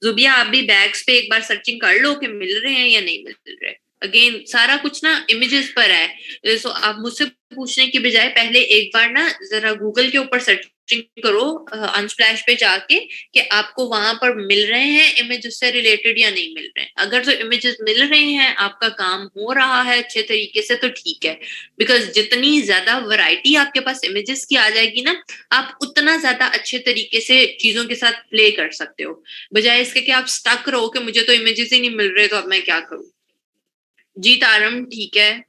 जुबिया, आप भी बैग्स पे एक बार सर्चिंग कर लो कि मिल रहे हैं या नहीं मिल रहे। अगेन सारा कुछ ना इमेजेस पर है, सो आप मुझसे पूछने की बजाय पहले एक बार ना जरा गूगल के ऊपर सर्चिंग करो, अनस्प्लैश पे जाके, कि आपको वहां पर मिल रहे हैं इमेज उससे रिलेटेड या नहीं मिल रहे हैं। अगर तो इमेजेस मिल रहे हैं, आपका काम हो रहा है अच्छे तरीके से, तो ठीक है। बिकॉज जितनी ज्यादा वैरायटी आपके पास इमेजेस की आ जाएगी ना, आप उतना ज्यादा अच्छे तरीके से चीजों के साथ प्ले कर सकते हो, बजाय इसके कि आप स्टक रहो कि मुझे तो इमेजेस ही नहीं मिल रहे तो अब मैं क्या करूं। जी तारम ठीक है।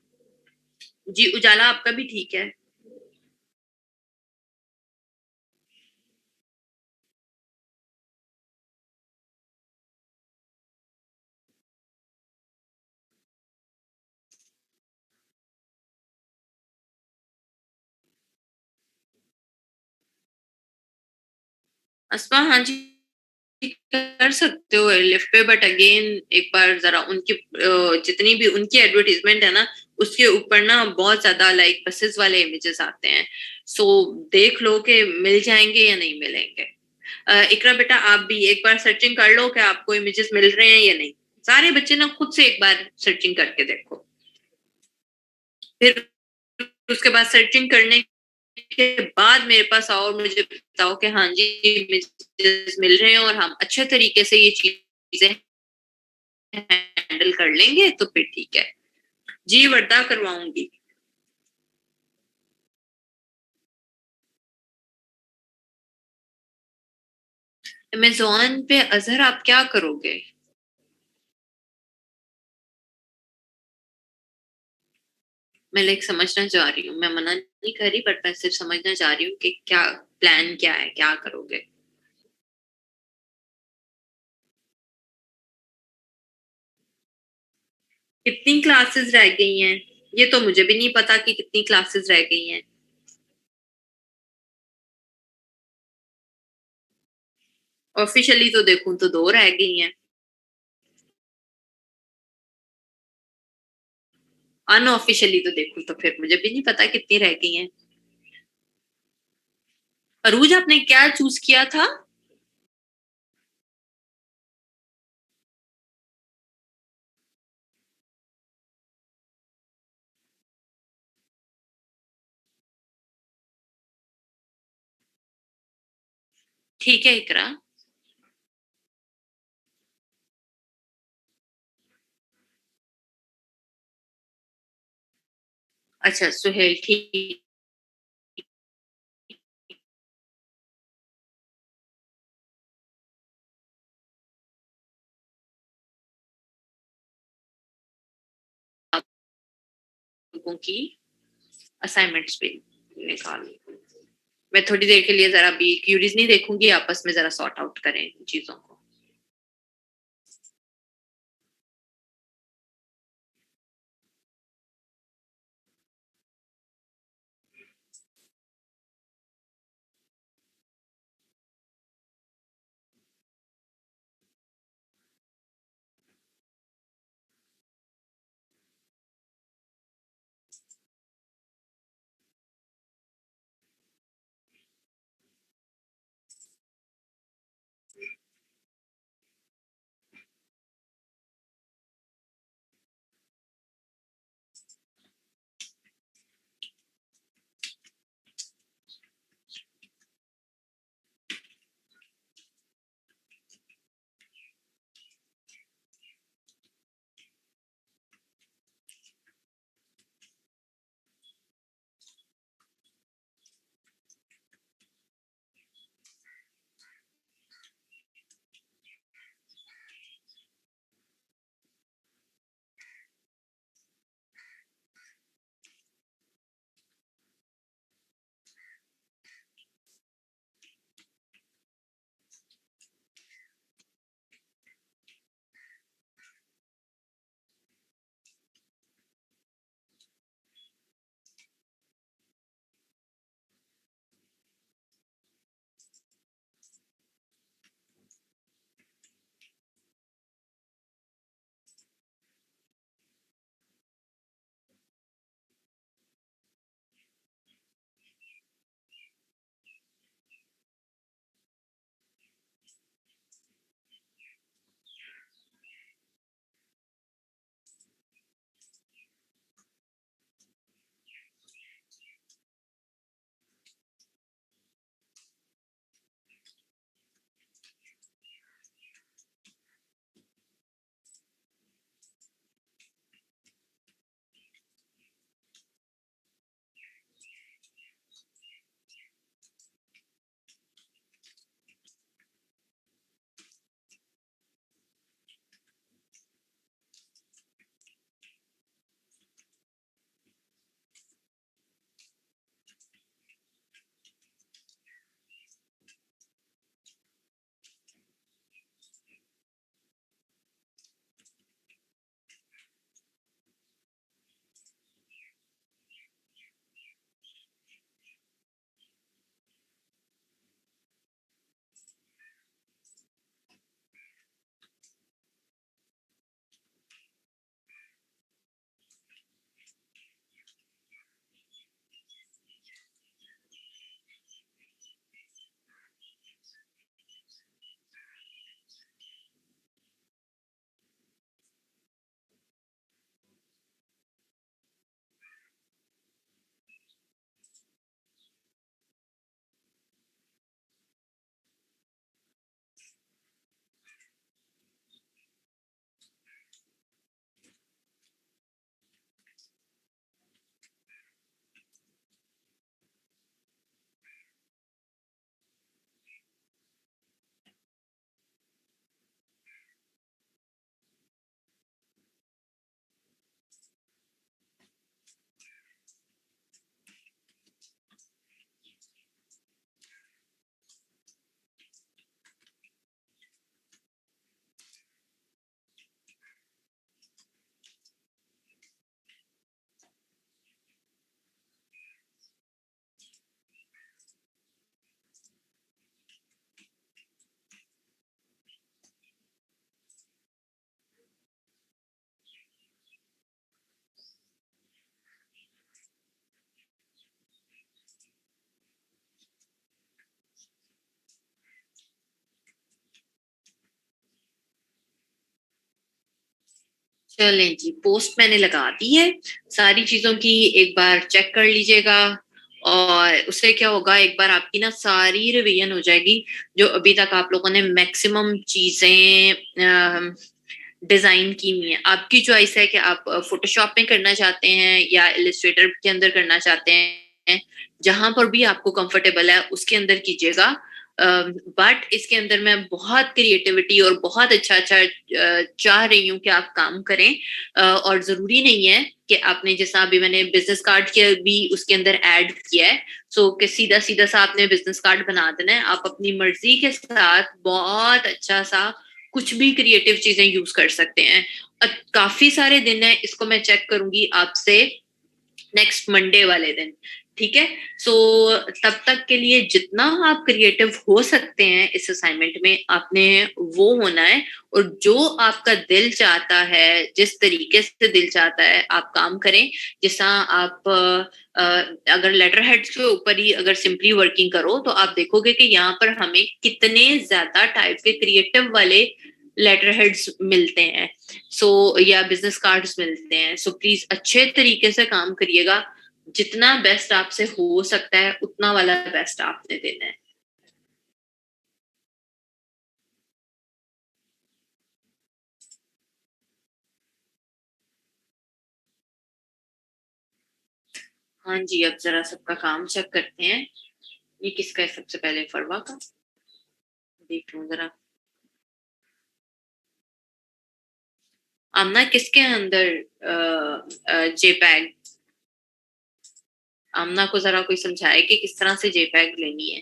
जी उजाला आपका भी ठीक है। अस्मा हाँ जी, कर सकते हो लिफ्ट पे, बट अगेन एक बार जरा उनकी जितनी भी उनकी एडवर्टीजमेंट है ना, उसके ऊपर ना बहुत ज्यादा लाइक बसेस वाले इमेजेस आते हैं। सो देख लो कि मिल जाएंगे या नहीं मिलेंगे। इकरा बेटा, आप भी एक बार सर्चिंग कर लो कि आपको इमेजेस मिल रहे हैं या नहीं। सारे बच्चे ना खुद से एक बार सर्चिंग करके देखो, फिर उसके बाद सर्चिंग करने के बाद मेरे पास आओ और मुझे बताओ कि हाँ जी इमेजेस मिल रहे हैं और हम अच्छे तरीके से ये चीजें हैंडल कर लेंगे, तो फिर ठीक है। जी वर्दा, करवाऊंगी। अमेज़न पे अज़हर आप क्या करोगे? मैं लाइक समझना चाह रही हूँ, मैं मना नहीं कर रही बट मैं सिर्फ समझना चाह रही हूँ कि क्या प्लान क्या है, क्या करोगे? कितनी क्लासेस रह गई हैं? ये तो मुझे भी नहीं पता कि कितनी क्लासेस रह गई हैं। ऑफिशियली तो देखूँ तो 2 रह गई हैं। अनऑफिशियली तो देखूँ तो फिर मुझे भी नहीं पता कितनी रह गई हैं। अरूज आपने क्या चूज़ किया था? ठीक है इकरा। अच्छा सुहेल ठीक। आप लोगों की असाइनमेंट्स भी निकाल। मैं थोड़ी देर के लिए ज़रा भी क्यूरीज़ नहीं देखूँगी, आपस में ज़रा सॉर्ट आउट करें इन चीज़ों को। चलें जी, पोस्ट मैंने लगा दी है। सारी चीजों की एक बार चेक कर लीजिएगा और उससे क्या होगा, एक बार आपकी ना सारी रिवीजन हो जाएगी। जो अभी तक आप लोगों ने मैक्सिमम चीजें डिजाइन की हुई है। आपकी चॉइस है कि आप फोटोशॉप में करना चाहते हैं या इलिस्ट्रेटर के अंदर करना चाहते हैं। जहां पर भी आपको कंफर्टेबल है उसके अंदर कीजिएगा। बट इसके अंदर मैं बहुत क्रिएटिविटी और बहुत अच्छा अच्छा चाह रही हूँ कि आप काम करें। और जरूरी नहीं है कि आपने, जैसा अभी मैंने बिजनेस कार्ड के भी उसके अंदर ऐड किया है, सो कि सीधा सीधा सा आपने बिजनेस कार्ड बना देना है। आप अपनी मर्जी के साथ बहुत अच्छा सा कुछ भी क्रिएटिव चीजें यूज कर सकते हैं। काफी सारे दिन है, इसको मैं चेक करूंगी आपसे नेक्स्ट मंडे वाले दिन। ठीक है। सो तब तक के लिए जितना आप क्रिएटिव हो सकते हैं इस असाइनमेंट में आपने वो होना है। और जो आपका दिल चाहता है, जिस तरीके से दिल चाहता है आप काम करें। जैसा आप अगर लेटर हेड्स के ऊपर ही अगर सिंपली वर्किंग करो तो आप देखोगे कि यहाँ पर हमें कितने ज्यादा टाइप के क्रिएटिव वाले लेटर हेड्स मिलते हैं। या बिजनेस कार्ड्स मिलते हैं। सो प्लीज अच्छे तरीके से काम करिएगा। जितना बेस्ट आपसे हो सकता है उतना वाला बेस्ट आपने देना है। हाँ जी, अब जरा सबका काम चेक करते हैं। ये किसका है सबसे पहले, फरवा का? देख लूं जरा। आमना किसके अंदर जेपैग? आमना को जरा कोई समझाए कि किस तरह से जेपैग लेनी है।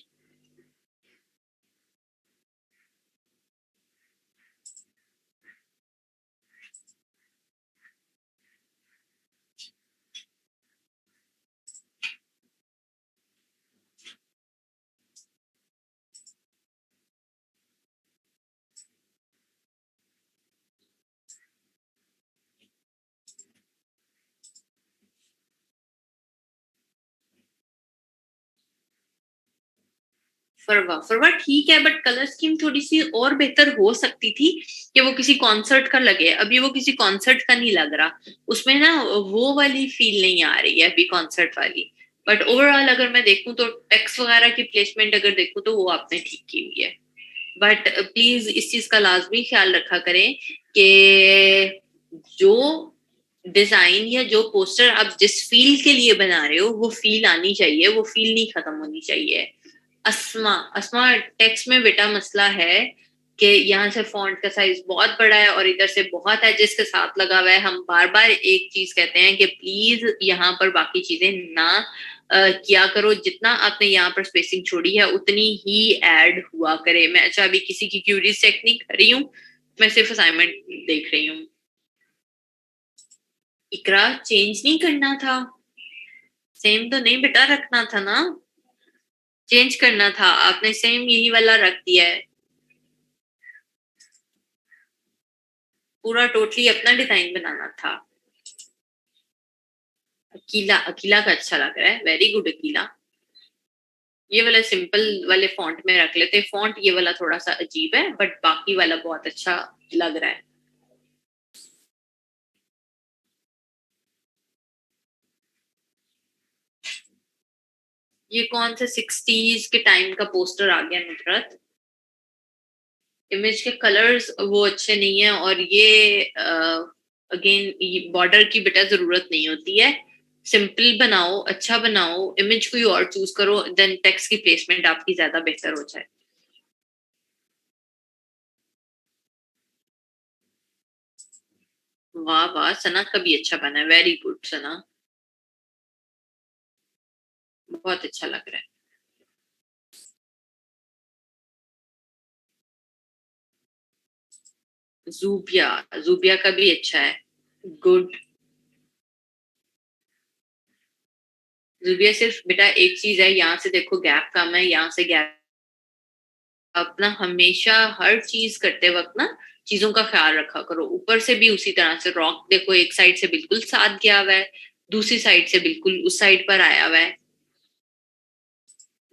फरवा फरवा ठीक है, बट कलर स्कीम थोड़ी सी और बेहतर हो सकती थी कि वो किसी कॉन्सर्ट का लगे। अभी वो किसी कॉन्सर्ट का नहीं लग रहा। उसमें ना वो वाली फील नहीं आ रही है अभी कॉन्सर्ट वाली। बट ओवरऑल अगर मैं देखूं तो टेक्स्ट वगैरह की प्लेसमेंट अगर देखूं तो वो आपने ठीक की हुई है। बट प्लीज इस चीज का लाजमी ख्याल रखा करें कि जो डिजाइन या जो पोस्टर आप जिस फील के लिए बना रहे हो वो फील आनी चाहिए, वो फील नहीं खत्म होनी चाहिए। अस्मा अस्मा टेक्स्ट में बेटा मसला है कि यहाँ से फॉन्ट का साइज बहुत बड़ा है और इधर से बहुत है जिसके साथ लगा हुआ है। हम बार बार एक चीज कहते हैं कि प्लीज यहाँ पर बाकी चीजें ना किया करो। जितना आपने यहाँ पर स्पेसिंग छोड़ी है उतनी ही ऐड हुआ करे। मैं अच्छा अभी किसी की क्यूरीज चेक नहीं कर रही हूँ, मैं सिर्फ असाइनमेंट देख रही हूँ। इकरा चेंज नहीं करना था, सेम तो नहीं बेटा रखना था ना। चेंज करना था, आपने सेम यही वाला रख दिया है। पूरा टोटली अपना डिजाइन बनाना था। अकीला अकीला का अच्छा लग रहा है, वेरी गुड अकीला। ये वाला सिंपल वाले फॉन्ट में रख लेते। फॉन्ट ये वाला थोड़ा सा अजीब है बट बाकी वाला बहुत अच्छा लग रहा है। ये कौन सा 60s के टाइम का पोस्टर आ गया नुसरत? इमेज के कलर्स वो अच्छे नहीं है और ये अगेन बॉर्डर की बेटा जरूरत नहीं होती है। सिंपल बनाओ, अच्छा बनाओ, इमेज कोई और चूज करो, देन टेक्स्ट की प्लेसमेंट आपकी ज्यादा बेहतर हो जाए। वाह वाह, सना का भी अच्छा बना है, वेरी गुड सना। बहुत अच्छा लग रहा है। जूबिया, जूबिया का भी अच्छा है, गुड। जूबिया सिर्फ बेटा एक चीज है, यहाँ से देखो गैप कम है, यहाँ से गैप। अपना हमेशा हर चीज करते वक्त ना चीजों का ख्याल रखा करो। ऊपर से भी उसी तरह से रॉक देखो, एक साइड से बिल्कुल साथ गया हुआ है, दूसरी साइड से बिल्कुल उस साइड पर आया हुआ है।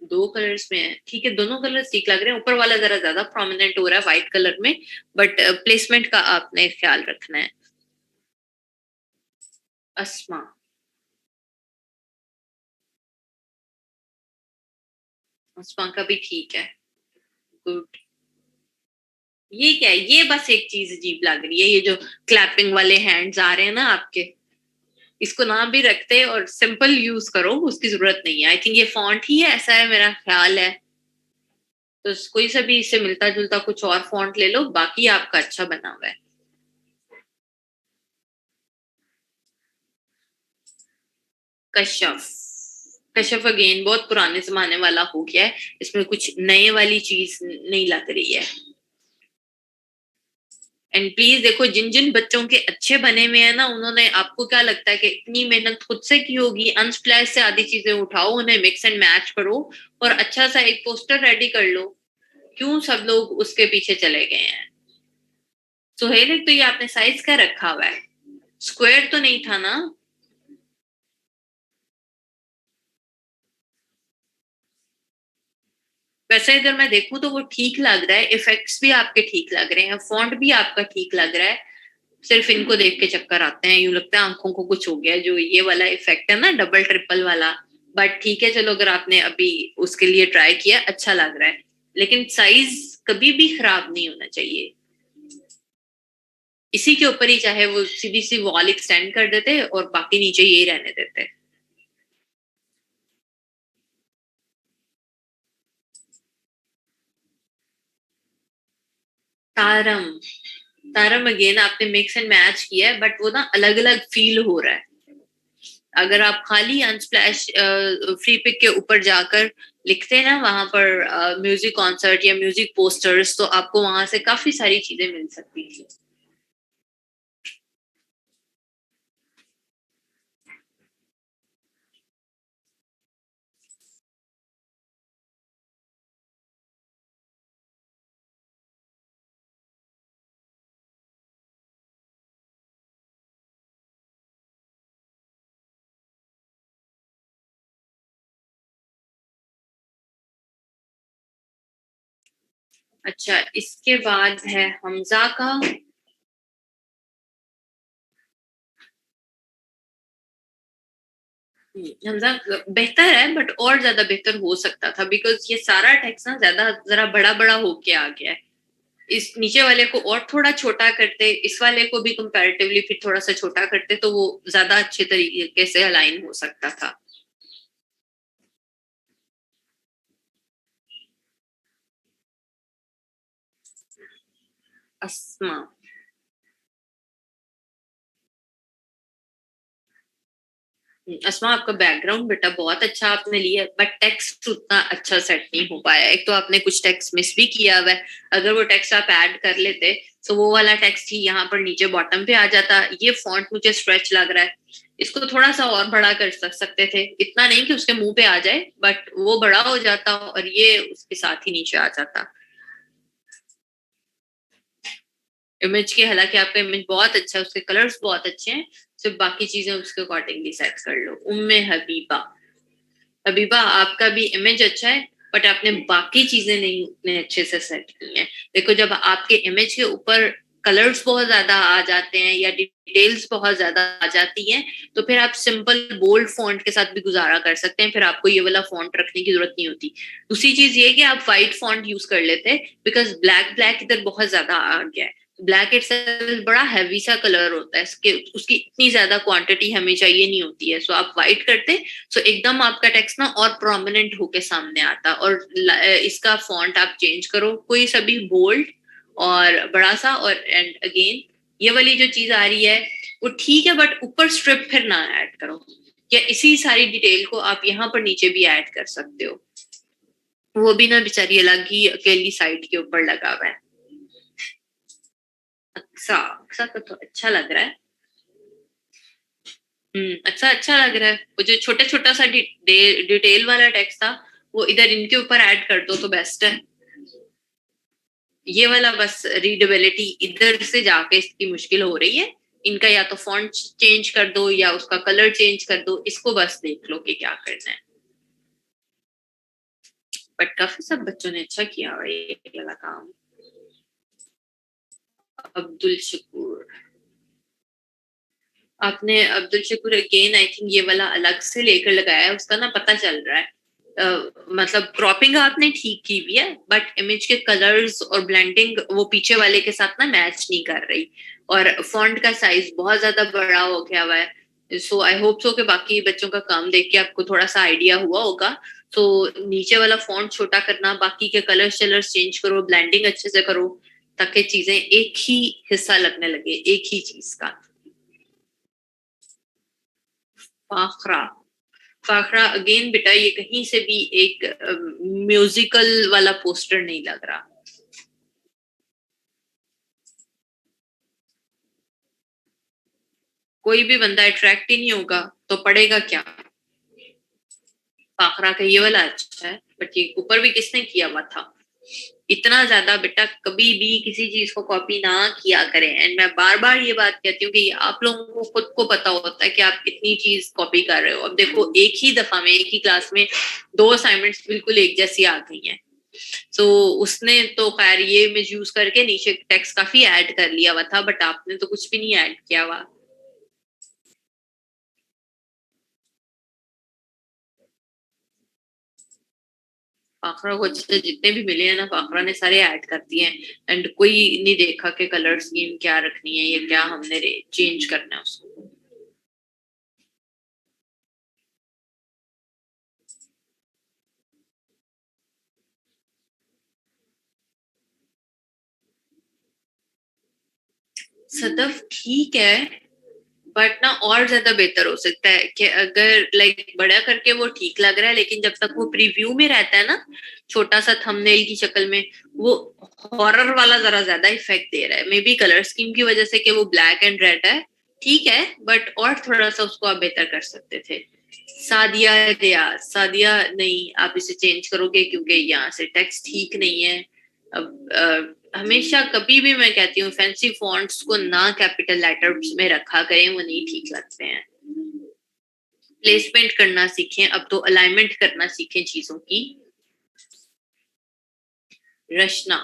दो कलर्स में है, ठीक है, दोनों कलर्स ठीक लग रहे हैं। ऊपर वाला जरा ज्यादा प्रोमिनेंट हो रहा है व्हाइट कलर में। बट प्लेसमेंट का आपने ख्याल रखना है। अस्मा, अस्मा का भी ठीक है। गुड। ये क्या है? ये बस एक चीज अजीब लग रही है, ये जो क्लैपिंग वाले हैंड्स आ रहे हैं ना आपके, इसको ना भी रखते और सिंपल यूज करो, उसकी जरूरत नहीं है। आई थिंक ये फॉन्ट ही है, ऐसा है मेरा ख्याल है। तो कोई सा भी इससे मिलता जुलता कुछ और फॉन्ट ले लो, बाकी आपका अच्छा बना हुआ है। कश्यप, कश्यप अगेन बहुत पुराने जमाने वाला हो गया है, इसमें कुछ नए वाली चीज नहीं लग रही है। एंड प्लीज देखो, जिन जिन बच्चों के अच्छे बने हुए हैं ना, उन्होंने, आपको क्या लगता है कि इतनी मेहनत खुद से की होगी? अनस्प्लैश से आधी चीजें उठाओ, उन्हें मिक्स एंड मैच करो और अच्छा सा एक पोस्टर रेडी कर लो। क्यों सब लोग उसके पीछे चले गए हैं? सुहेल, एक तो ये आपने साइज क्या रखा हुआ है? स्क्वायर तो नहीं था ना? वैसे अगर मैं देखूं तो वो ठीक लग रहा है, इफेक्ट्स भी आपके ठीक लग रहे हैं, फॉन्ट भी आपका ठीक लग रहा है। सिर्फ इनको देख के चक्कर आते हैं, यूं लगता है आंखों को कुछ हो गया, जो ये वाला इफेक्ट है ना डबल ट्रिपल वाला। बट ठीक है, चलो, अगर आपने अभी उसके लिए ट्राई किया, अच्छा लग रहा है। लेकिन साइज कभी भी खराब नहीं होना चाहिए। इसी के ऊपर ही चाहे वो सीधी सी वॉल एक्सटेंड कर देते और बाकी नीचे यही रहने देते। तारम, तारम अगेन आपने मिक्स एंड मैच किया है, बट वो ना अलग अलग फील हो रहा है। अगर आप खाली अनस्प्लैश फ्री पिक के ऊपर जाकर लिखते हैं ना, वहां पर म्यूजिक कॉन्सर्ट या म्यूजिक पोस्टर्स, तो आपको वहां से काफी सारी चीजें मिल सकती थी। अच्छा, इसके बाद है हमजा का। हमजा बेहतर है, बट और ज्यादा बेहतर हो सकता था, बिकॉज ये सारा टेक्स्ट ना ज्यादा जरा बड़ा बड़ा होके आ गया है। इस नीचे वाले को और थोड़ा छोटा करते, इस वाले को भी कंपैरेटिवली फिर थोड़ा सा छोटा करते, तो वो ज्यादा अच्छे तरीके से अलाइन हो सकता था। अस्मा, अस्मा आपका बैकग्राउंड बेटा बहुत अच्छा आपने लिया, बट टेक्स्ट उतना अच्छा सेट नहीं हो पाया। एक तो आपने कुछ टेक्स्ट मिस भी किया हुआ है। अगर वो टेक्स्ट आप ऐड कर लेते तो वो वाला टेक्स्ट ही यहाँ पर नीचे बॉटम पे आ जाता। ये फॉन्ट मुझे स्ट्रेच लग रहा है, इसको थोड़ा सा और बड़ा कर सकते थे, इतना नहीं कि उसके मुंह पे आ जाए, बट वो बड़ा हो जाता और ये उसके साथ ही नीचे आ जाता। इमेज के, हालांकि आपका इमेज बहुत अच्छा है, उसके कलर्स बहुत अच्छे हैं, सिर्फ बाकी चीजें उसके अकॉर्डिंगली सेट कर लो। उम्मे हबीबा, हबीबा आपका भी इमेज अच्छा है, बट आपने बाकी चीजें नहीं उतने अच्छे से सेट की हैं। देखो, जब आपके इमेज के ऊपर कलर्स बहुत ज्यादा आ जाते हैं या डिटेल्स बहुत ज्यादा आ जाती हैं, तो फिर आप सिंपल बोल्ड फॉन्ट के साथ भी गुजारा कर सकते हैं, फिर आपको ये वाला फॉन्ट रखने की जरूरत नहीं होती। दूसरी चीज ये है कि आप व्हाइट फॉन्ट यूज कर लेते हैं, बिकॉज ब्लैक ब्लैक इधर बहुत ज्यादा आ गया है। ब्लैक इटसेल्फ बड़ा हैवी सा कलर होता है, इसके उसकी इतनी ज्यादा क्वांटिटी हमें चाहिए नहीं होती है। सो आप व्हाइट करते, सो एकदम आपका टेक्स्ट ना और प्रोमिनेंट होके सामने आता। और इसका फॉन्ट आप चेंज करो, कोई सा भी बोल्ड और बड़ा सा, और एंड अगेन ये वाली जो चीज आ रही है वो ठीक है, बट ऊपर स्ट्रिप फिर ना ऐड करो, या इसी सारी डिटेल को आप यहाँ पर नीचे भी ऐड कर सकते हो। वो भी ना बेचारी अलग ही अकेली साइड के ऊपर लगा हुआ है। अक्सा, अक्सा का तो अच्छा लग रहा है। अच्छा अच्छा लग रहा है। वो जो छोटा छोटा सा डिटेल वाला टेक्स्ट था, वो इधर इनके ऊपर ऐड कर दो तो बेस्ट है। ये वाला बस रीडेबिलिटी इधर से जाके इसकी मुश्किल हो रही है। इनका या तो फॉन्ट चेंज कर दो या उसका कलर चेंज कर दो, इसको बस देख लो कि क्या करना है। बट काफी सब बच्चों ने अच्छा किया हुआ ये वाला काम। अब्दुल शकूर, आपने Abdul Shakoor again I think ये वाला अलग से लेकर लगाया है, उसका ना पता चल रहा है। मतलब क्रॉपिंग आपने ठीक की हुई है, बट इमेज के कलर्स और ब्लेंडिंग वो पीछे वाले के साथ ना मैच नहीं कर रही, और फॉन्ट का साइज बहुत ज्यादा बड़ा हो गया हुआ है। सो आई होप सो कि बाकी बच्चों का काम देख के आपको थोड़ा सा आइडिया हुआ होगा। तो नीचे वाला फॉन्ट छोटा करना, बाकी के कलर्स चेंज करो, ब्लेंडिंग अच्छे से करो, ताकि चीजें एक ही हिस्सा लगने लगे, एक ही चीज का। फाखरा, फाखरा अगेन बेटा ये कहीं से भी एक म्यूजिकल वाला पोस्टर नहीं लग रहा। कोई भी बंदा अट्रैक्ट ही नहीं होगा तो पढ़ेगा क्या। फाखरा का ये वाला अच्छा है, बट ये ऊपर भी किसने किया हुआ था। इतना ज्यादा बेटा कभी भी किसी चीज को कॉपी ना किया करें। एंड मैं बार बार ये बात कहती हूँ कि आप लोगों को खुद को पता होता है कि आप कितनी चीज कॉपी कर रहे हो। अब देखो एक ही दफा में एक ही क्लास में दो असाइनमेंट्स बिल्कुल एक जैसी आ गई हैं। तो उसने तो खैर ये इमेज यूज करके नीचे टेक्स्ट काफी ऐड कर लिया हुआ था, बट आपने तो कुछ भी नहीं ऐड किया हुआ। फाखरा को अच्छे जितने भी मिले हैं ना, फाखरा ने सारे ऐड कर दिए हैं। एंड कोई नहीं देखा कि कलर स्कीम क्या रखनी है या क्या हमने चेंज करना है उसको। सदफ ठीक है, बट ना और ज्यादा बेहतर हो सकता है कि अगर लाइक बड़ा करके वो ठीक लग रहा है, लेकिन जब तक वो प्रीव्यू में रहता है ना छोटा सा थंबनेल की शक्ल में, वो हॉरर वाला जरा ज्यादा इफेक्ट दे रहा है। मे बी कलर स्कीम की वजह से कि वो ब्लैक एंड रेड है, ठीक है, बट और थोड़ा सा उसको आप बेहतर कर सकते थे। सादिया रियाज, सादिया नहीं, आप इसे चेंज करोगे क्योंकि यहाँ से टेक्स्ट ठीक नहीं है। अब हमेशा कभी भी मैं कहती हूँ फैंसी फॉन्ट्स को ना कैपिटल लेटर्स में रखा करें, वो नहीं ठीक लगते हैं। प्लेसमेंट करना सीखें, अब तो अलाइनमेंट करना सीखें चीजों की। रचना,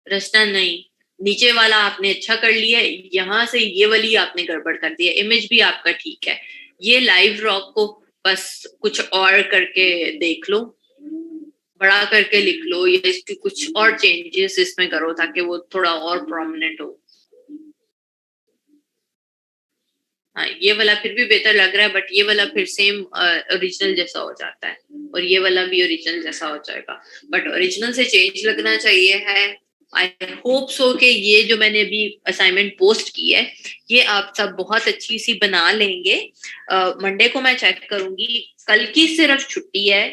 रचना नहीं, नीचे वाला आपने अच्छा कर लिया, यहाँ से ये वाली आपने गड़बड़ कर दिया। इमेज भी आपका ठीक है, ये लाइव रॉक को बस कुछ और करके देख लो, बड़ा करके लिख लो, या इसकी कुछ और चेंजेस इसमें करो ताकि वो थोड़ा और प्रोमिनेंट हो। हाँ ये वाला फिर भी बेहतर लग रहा है, बट ये वाला फिर सेम ओरिजिनल जैसा हो जाता है, और ये वाला भी ओरिजिनल जैसा हो जाएगा, बट ओरिजिनल से चेंज लगना चाहिए है। आई होप सो कि ये जो मैंने अभी असाइनमेंट पोस्ट की है ये आप सब बहुत अच्छी सी बना लेंगे। मंडे को मैं चेक करूंगी, कल की सिर्फ छुट्टी है,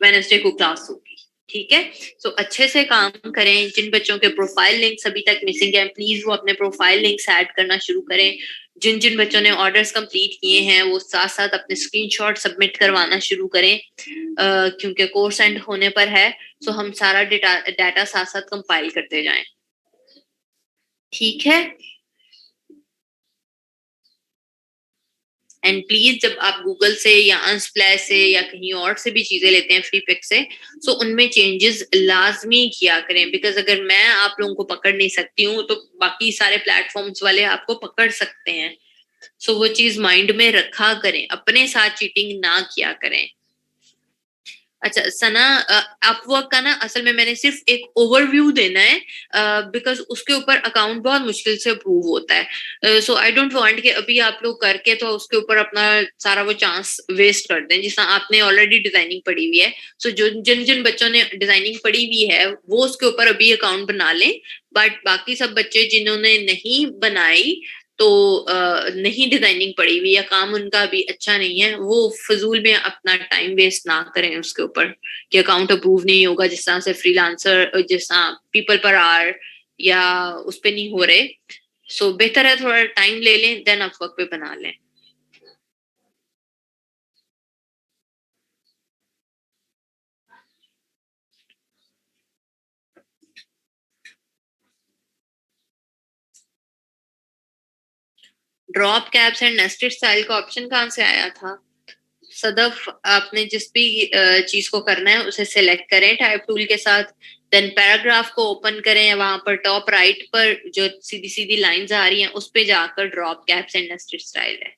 वेडनेसडे को क्लास होगी। ठीक है, तो अच्छे से काम करें। जिन बच्चों के प्रोफाइल लिंक्स अभी तक मिसिंग है, प्लीज वो अपने प्रोफाइल लिंक्स ऐड करना शुरू करें। जिन जिन बच्चों ने ऑर्डर्स कंप्लीट किए हैं वो साथ साथ अपने स्क्रीनशॉट सबमिट करवाना शुरू करें, क्योंकि कोर्स एंड होने पर है, तो हम सारा डाटा साथ साथ कंपाइल करते जाएं। ठीक है, एंड प्लीज जब आप गूगल से या अनस्प्लैश से या कहीं और से भी चीजें लेते हैं फ्री पिक से, तो उनमें चेंजेस लाजमी किया करें, बिकॉज अगर मैं आप लोगों को पकड़ नहीं सकती हूँ तो बाकी सारे प्लेटफॉर्म्स वाले आपको पकड़ सकते हैं। सो वो चीज माइंड में रखा करें, अपने साथ चीटिंग ना किया करें। अच्छा सना, अपवर्क का ना असल में मैंने सिर्फ एक ओवरव्यू देना है, बिकॉज उसके ऊपर अकाउंट बहुत मुश्किल से अप्रूव होता है। सो आई डोंट वांट कि अभी आप लोग करके तो उसके ऊपर अपना सारा वो चांस वेस्ट कर दें, जिस आपने ऑलरेडी डिजाइनिंग पढ़ी हुई है। सो जो जिन जिन बच्चों ने डिजाइनिंग पढ़ी हुई है वो उसके ऊपर अभी अकाउंट बना लें, बट बाकी सब बच्चे जिन्होंने नहीं बनाई, तो नहीं डिजाइनिंग पड़ी हुई या काम उनका भी अच्छा नहीं है, वो फजूल में अपना टाइम वेस्ट ना करें उसके ऊपर कि अकाउंट अप्रूव नहीं होगा, जिस तरह से फ्रीलांसर जिस तरह पीपल पर आर या उस पे नहीं हो रहे। सो बेहतर है थोड़ा टाइम ले लें, देन आप वर्क पे बना लें। Drop caps and nested style का ऑप्शन कहाँ से आया था सदफ? आपने जिस भी चीज को करना है उसे सिलेक्ट करें टाइप टूल के साथ, देन पैराग्राफ को ओपन करें, वहां पर टॉप राइट पर जो सीधी सीधी लाइंस आ रही हैं उस पे जाकर drop caps and nested style है।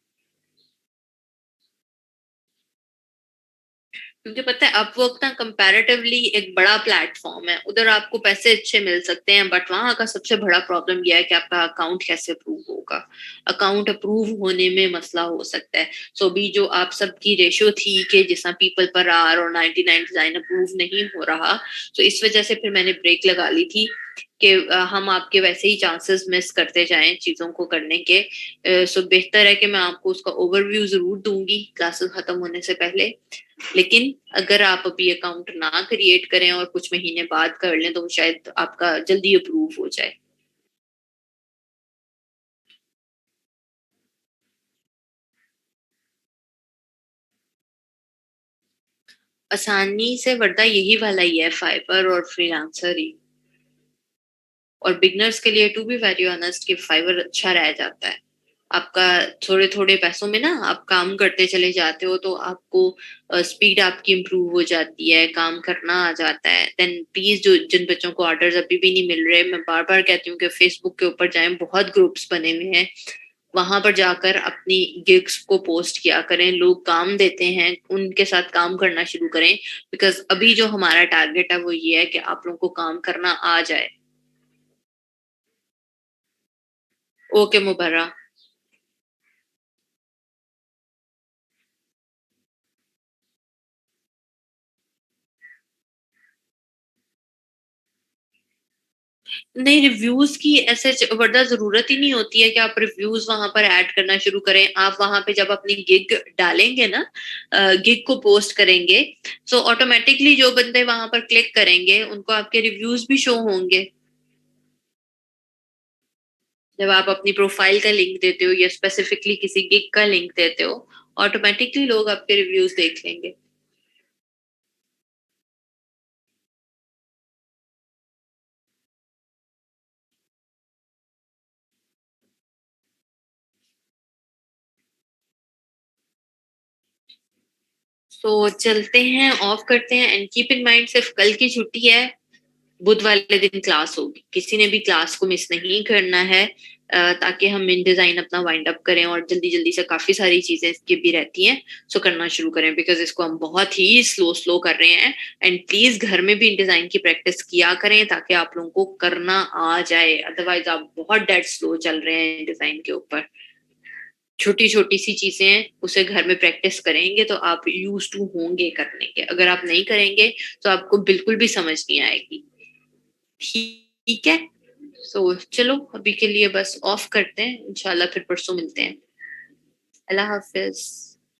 क्योंकि पता है अपवर्क ना कंपैरेटिवली एक बड़ा प्लेटफॉर्म है, उधर आपको पैसे अच्छे मिल सकते हैं, बट वहां का सबसे बड़ा प्रॉब्लम यह है कि आपका अकाउंट कैसे अप्रूव होगा। अकाउंट अप्रूव होने में मसला हो सकता है। सो भी जो आप सबकी रेशियो थी कि जिसना पीपल पर आर और 99 डिजाइन अप्रूव नहीं हो रहा, तो इस वजह से फिर मैंने ब्रेक लगा ली थी कि हम आपके वैसे ही चांसेस मिस करते जाएं चीजों को करने के। सो बेहतर है कि मैं आपको उसका ओवरव्यू जरूर दूंगी क्लासेस खत्म होने से पहले। लेकिन अगर आप अभी अकाउंट ना क्रिएट करें और कुछ महीने बाद कर लें तो शायद आपका जल्दी अप्रूव हो जाए। आसानी से वर्दा यही वाला ही है, फाइवर और फ्रीलांसर ही। और बिगनर्स के लिए टू बी वेरी ऑनेस्ट कि फाइवर अच्छा रह जाता है। आपका थोड़े थोड़े पैसों में ना आप काम करते चले जाते हो तो आपको स्पीड आपकी इम्प्रूव हो जाती है, काम करना आ जाता है। देन प्लीज जो जिन बच्चों को ऑर्डर्स अभी भी नहीं मिल रहे, मैं बार बार कहती हूँ कि फेसबुक के ऊपर जाएं, बहुत ग्रुप्स बने हुए हैं, वहां पर जाकर अपनी गिग्स को पोस्ट किया करें, लोग काम देते हैं उनके साथ काम करना शुरू करें। बिकॉज अभी जो हमारा टारगेट है वो ये है कि आप लोगों को काम करना आ जाए। ओके मुबर्रा। नहीं, रिव्यूज की ऐसे वर्दा जरूरत ही नहीं होती है कि आप रिव्यूज वहां पर ऐड करना शुरू करें। आप वहां पे जब अपनी गिग डालेंगे ना, गिग को पोस्ट करेंगे, सो ऑटोमेटिकली जो बंदे वहां पर क्लिक करेंगे उनको आपके रिव्यूज भी शो होंगे। जब आप अपनी प्रोफाइल का लिंक देते हो या स्पेसिफिकली किसी गिग का लिंक देते हो, ऑटोमेटिकली लोग आपके रिव्यूज देख लेंगे। सो चलते हैं, ऑफ करते हैं, एंड कीप इन माइंड सिर्फ कल की छुट्टी है, बुध वाले दिन क्लास होगी, किसी ने भी क्लास को मिस नहीं करना है। ताकि हम इन डिजाइन अपना वाइंड अप करें और जल्दी जल्दी से काफी सारी चीजें इसकी भी रहती हैं, सो करना शुरू करें, बिकॉज इसको हम बहुत ही स्लो स्लो कर रहे हैं। एंड प्लीज घर में भी इन डिजाइन की प्रैक्टिस किया करें ताकि आप लोगों को करना आ जाए, अदरवाइज आप बहुत डेड स्लो चल रहे हैं डिजाइन के ऊपर। छोटी छोटी सी चीजें हैं, उसे घर में प्रैक्टिस करेंगे तो आप यूज टू होंगे करने के। अगर आप नहीं करेंगे तो आपको बिल्कुल भी समझ नहीं आएगी। ठीक है। सो चलो अभी के लिए बस ऑफ करते हैं, इंशाल्लाह फिर परसों मिलते हैं। अल्लाह हाफिज।